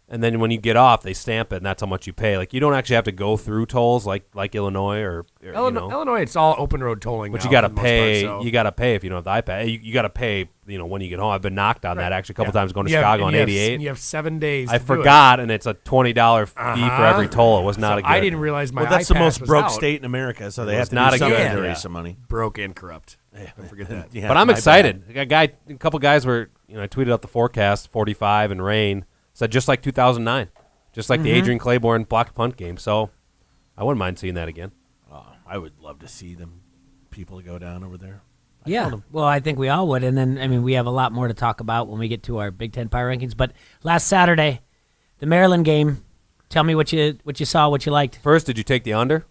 and then when you get off, they stamp it, and that's how much you pay. Like you don't actually have to go through tolls like Illinois or Illinois. It's all open road tolling. But now you got to for the most pay. part, so. You got to pay if you don't have the iPad. You got to pay. When you get home. I've been knocked on that actually a couple times going to Chicago on 88. You have 7 days. I to do forgot, and it's a $20 fee for every toll. It was not a good. I didn't realize my. Well, that's iPass the most was broke out. state in America, so they It have was to not do a something good- to yeah. raise some money. Broke and corrupt. Don't forget that. Yeah, But I'm my excited. A couple guys were. I tweeted out the forecast: 45 and rain. Said just like 2009, just like the Adrian Claiborne blocked punt game. So I wouldn't mind seeing that again. Oh, I would love to see them people go down over there. Yeah, well, I think we all would. And then, we have a lot more to talk about when we get to our Big Ten Power Rankings. But last Saturday, the Maryland game, tell me what you saw, what you liked. First, did you take the under?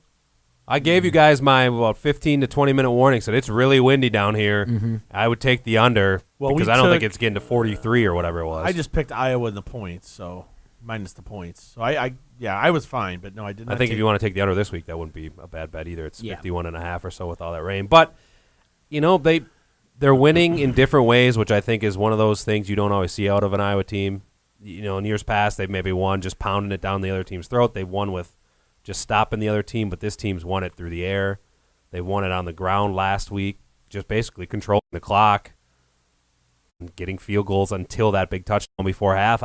I gave you guys my about 15 to 20-minute warning. Said it's really windy down here. I would take the under because I don't think it's getting to 43 or whatever it was. I just picked Iowa in the points, so minus the points. So I was fine, but no, I did not. I think if you want to take the under this week, that wouldn't be a bad bet either. It's 51.5 or so with all that rain. But they're winning in different ways, which I think is one of those things you don't always see out of an Iowa team. In years past, they've maybe won just pounding it down the other team's throat. They've won with just stopping the other team, but this team's won it through the air. They won it on the ground last week, just basically controlling the clock and getting field goals until that big touchdown before half.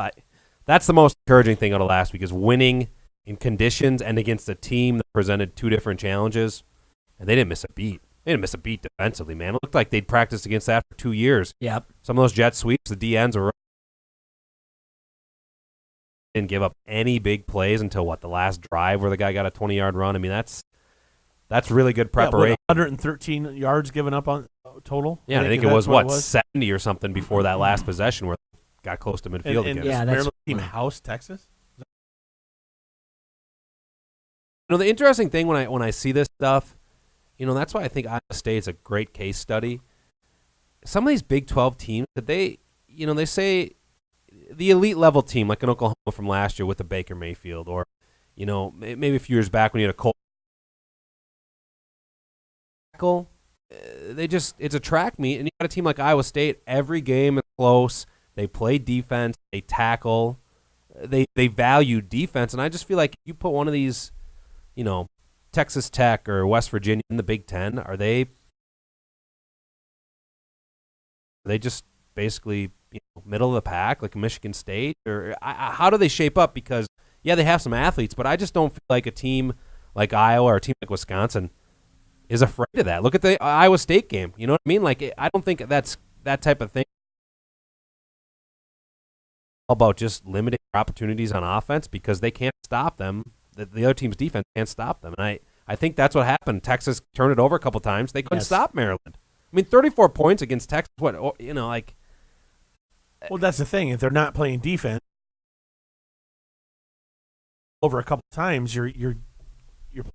That's the most encouraging thing out of last week is winning in conditions and against a team that presented two different challenges, and they didn't miss a beat. They didn't miss a beat defensively, man. It looked like they'd practiced against that for 2 years. Yep. Some of those jet sweeps, the DNs were didn't give up any big plays until the last drive where the guy got a 20-yard run. I mean, that's really good preparation. 113 yards given up on total. Yeah, I think it was 70 or something before that last possession where they got close to midfield again. Yeah, that's team house Texas. The interesting thing when I see this stuff, that's why I think Iowa State's a great case study. Some of these Big 12 teams that they say the elite level team, like an Oklahoma from last year with the Baker Mayfield, or maybe a few years back when you had a Cole. It's a track meet, and you got a team like Iowa State. Every game is close. They play defense. They tackle. They value defense, and I just feel like you put one of these, Texas Tech or West Virginia in the Big Ten, are they just basically middle of the pack like Michigan State, or how do they shape up? Because they have some athletes, but I just don't feel like a team like Iowa or a team like Wisconsin is afraid of that. Look at the Iowa State game. You know what I mean? Like, I don't think that's that type of thing. About just limiting opportunities on offense because they can't stop them. The other team's defense can't stop them. And I think that's what happened. Texas turned it over a couple times. They couldn't stop Maryland. I mean, 34 points against Texas. Well, that's the thing. If they're not playing defense over a couple times, you're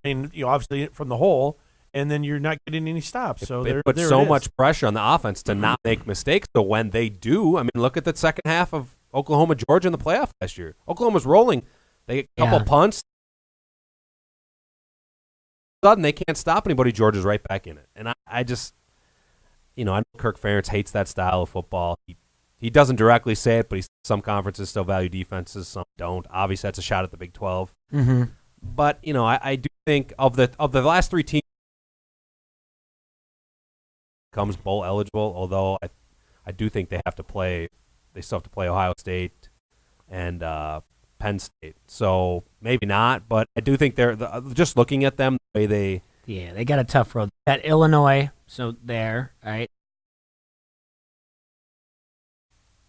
playing obviously from the hole, and then you're not getting any stops. So it puts so much pressure on the offense to not make mistakes. So when they do, I mean, look at the second half of Oklahoma Georgia in the playoff last year. Oklahoma's rolling. They get a couple punts. Sudden they can't stop anybody. Georgia's right back in it, and I just, I know Kirk Ferentz hates that style of football. He doesn't directly say it, but some conferences still value defenses, some don't. Obviously, that's a shot at the Big 12. Mm-hmm. But I do think of the last three teams comes bowl eligible. Although I do think they still have to play Ohio State and Penn State. So maybe not, but I do think they're just looking at them the way they. Yeah, they got a tough road. At Illinois, so there, right?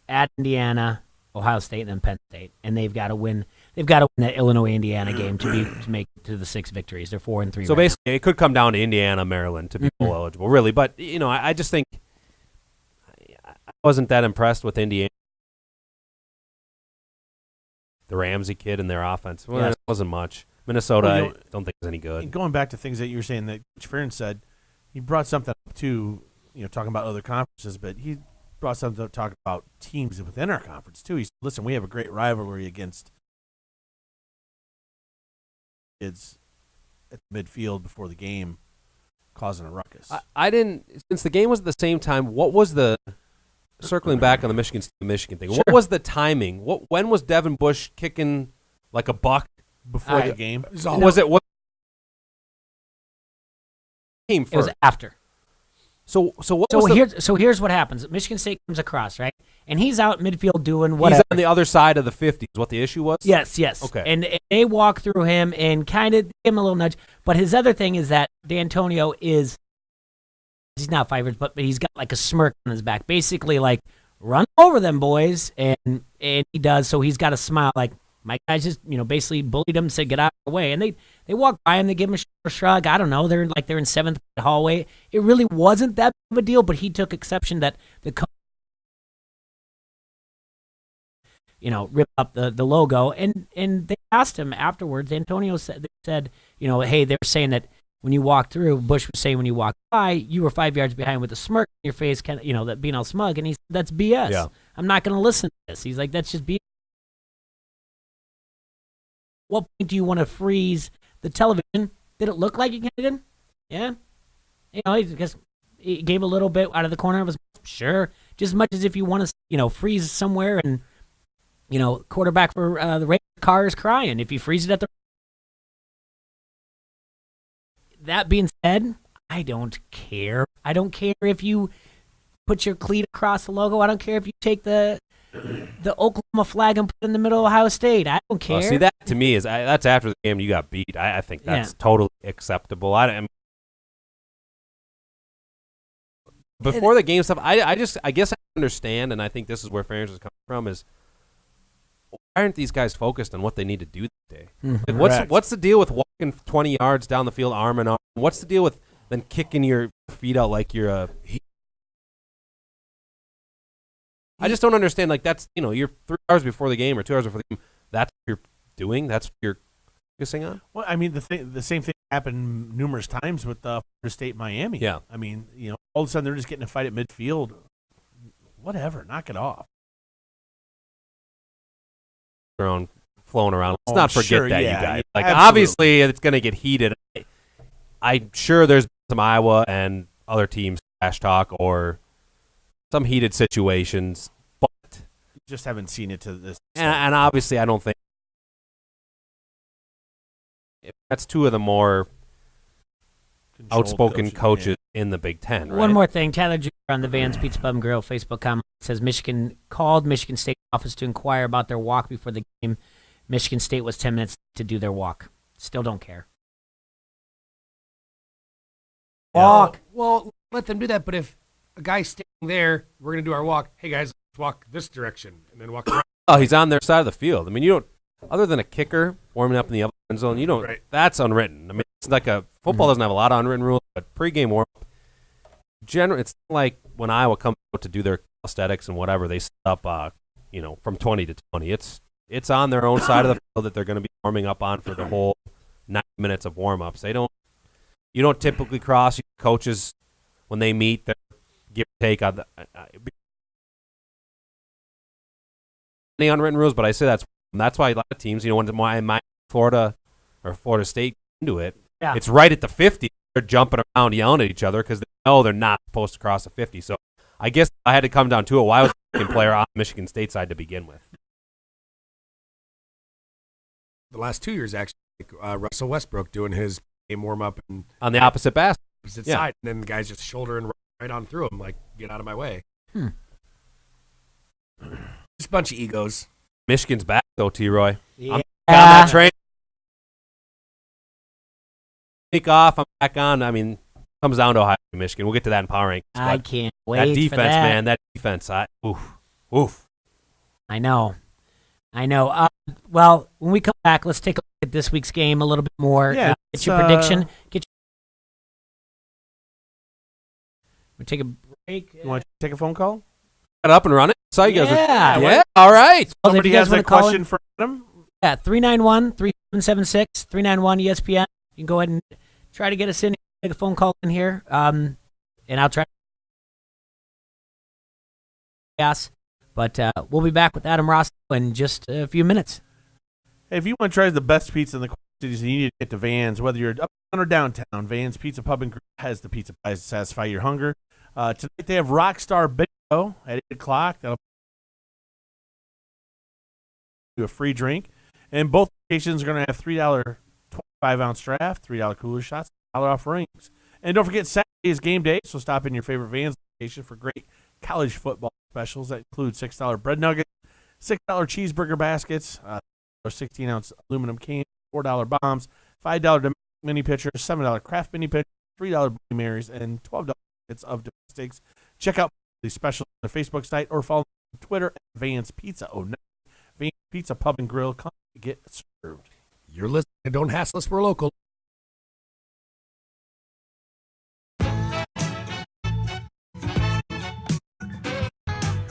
At Indiana, Ohio State, and then Penn State, and they've got to win. They've got to win that Illinois-Indiana game to make it to the 6 victories. They're 4-3. So right basically, it could come down to Indiana, Maryland to be bowl eligible, really. But I just think I wasn't that impressed with Indiana. The Ramsey kid and their offense. Well, it wasn't much. Minnesota, I don't think is any good. Going back to things that you were saying that Coach Ferentz said, he brought something up too, talking about other conferences, but he brought something up talking about teams within our conference too. He said, listen, we have a great rivalry against kids at the midfield before the game causing a ruckus. I didn't, since the game was at the same time, what was the, circling back on the Michigan thing, what was the timing? When was Devin Bush kicking like a buck? Before the game? Was it what came first? It was after. So here's what happens. Michigan State comes across, right? And he's out midfield doing whatever. He's on the other side of the 50s. What the issue was? Yes. Okay. And they walk through him and kind of give him a little nudge. But his other thing is that D'Antonio he's not 5 years, but he's got like a smirk on his back. Basically like, run over them, boys. And he does. So he's got a smile like, my guys just, basically bullied him, said, get out of the way. And they walk by him, they give him a shrug. I don't know. They're in 7th hallway. It really wasn't that big of a deal, but he took exception that the coach, ripped up the logo. And they asked him afterwards, Antonio said, hey, they're saying that when you walk through, Bush was saying when you walk by, you were 5 yards behind with a smirk on your face, kind of, that being all smug. And he said, that's BS. Yeah. I'm not going to listen to this. He's like, that's just BS. What point do you want to freeze the television? Did it look like you did? Yeah. He gave a little bit out of the corner of his mouth. Sure. Just as much as if you want to, freeze somewhere and, quarterback for the Raiders car is crying. If you freeze it at the. That being said, I don't care. I don't care if you put your cleat across the logo. I don't care if you take the the Oklahoma flag and put it in the middle of Ohio State. I don't care. See, that to me is that's after the game you got beat. I think that's totally acceptable. Before the game stuff, I guess I understand, and I think this is where fairness is coming from, is why aren't these guys focused on what they need to do that day? Mhm. Like what's the deal with walking 20 yards down the field arm in arm? What's the deal with then kicking your feet out like you're a... I just don't understand. Like, that's, you're 3 hours before the game or 2 hours before the game. That's what you're doing? That's what you're focusing on? Well, I mean, the same thing happened numerous times with Florida State Miami. Yeah. I mean, all of a sudden they're just getting a fight at midfield. Whatever, knock it off. Flowing around. Let's not forget sure, that, yeah, you guys. yeah, Like, absolutely. obviously, it's going to get heated. I'm sure there's some Iowa and other teams trash talk or some heated situations, but just haven't seen it to this. And obviously, I don't think that's two of the more outspoken coaches in the Big Ten. Right? One more thing. Tyler Jr. on the Vans Pizza Pub and Grill Facebook comment says Michigan called Michigan State office to inquire about their walk before the game. Michigan State was 10 minutes to do their walk. Still don't care. Walk. Well, let them do that. But if a guy's standing there, we're going to do our walk. Hey, guys, let's walk this direction and then walk around. Oh, he's on their side of the field. I mean, you don't, other than a kicker warming up in the upper end zone, you don't, that's unwritten. I mean, it's like football doesn't have a lot of unwritten rules, but pregame warm up, it's like when Iowa comes out to do their aesthetics and whatever, they set up, from 20 to 20. It's on their own side of the field that they're going to be warming up on for the whole 9 minutes of warm-ups. You don't typically cross coaches when they meet. They give or take on any unwritten rules, but I say that's why a lot of teams, when my Florida or Florida State into it, it's right at the 50. They're jumping around yelling at each other because they know they're not supposed to cross the 50. So I guess I had to come down to it. Why was the player on the Michigan State side to begin with? The last 2 years, actually, Russell Westbrook doing his game warm-up and on the opposite basket. Opposite side, and then the guys just shouldering right on through him, like, get out of my way. Just a bunch of egos. Michigan's back, though, T-Roy. Yeah. I'm back on that train. Take off, I'm back on. I mean, comes down to Ohio State, Michigan. We'll get to that in Power Rankings. I can't wait that defense, for that. man, that defense. Oof. I know. Well, when we come back, let's take a look at this week's game a little bit more. Yeah, Get your prediction. We take a break. You want to take a phone call? Got up and running. Saw you guys. Yeah. All right. Somebody has a question for Adam? Yeah, 391-3776, 391-ESPN. You can go ahead and try to get us in. Take a phone call in here, and I'll try. Yes, but we'll be back with Adam Ross in just a few minutes. Hey, if you want to try the best pizza in the Quad Cities, you need to get to Vans. Whether you're uptown or downtown, Vans Pizza Pub and Grill has the pizza pies to satisfy your hunger. Tonight they have Rockstar Bingo at 8 o'clock. That'll do a free drink. And both locations are going to have $3 25-ounce draft, $3 cooler shots, $1 off rings. And don't forget, Saturday is game day, so stop in your favorite Vans location for great college football specials that include $6 bread nuggets, $6 cheeseburger baskets, 16-ounce aluminum cans, $4 bombs, $5 mini pitchers, $7 craft mini pitchers, $3 Bloody Marys, and $12 kits of domestics. Check out the specials on their Facebook site or follow them on Twitter at Vans Pizza 09. Vans Pizza Pub and Grill. Come get served. You're listening to Don't Hassle Us, We're Local.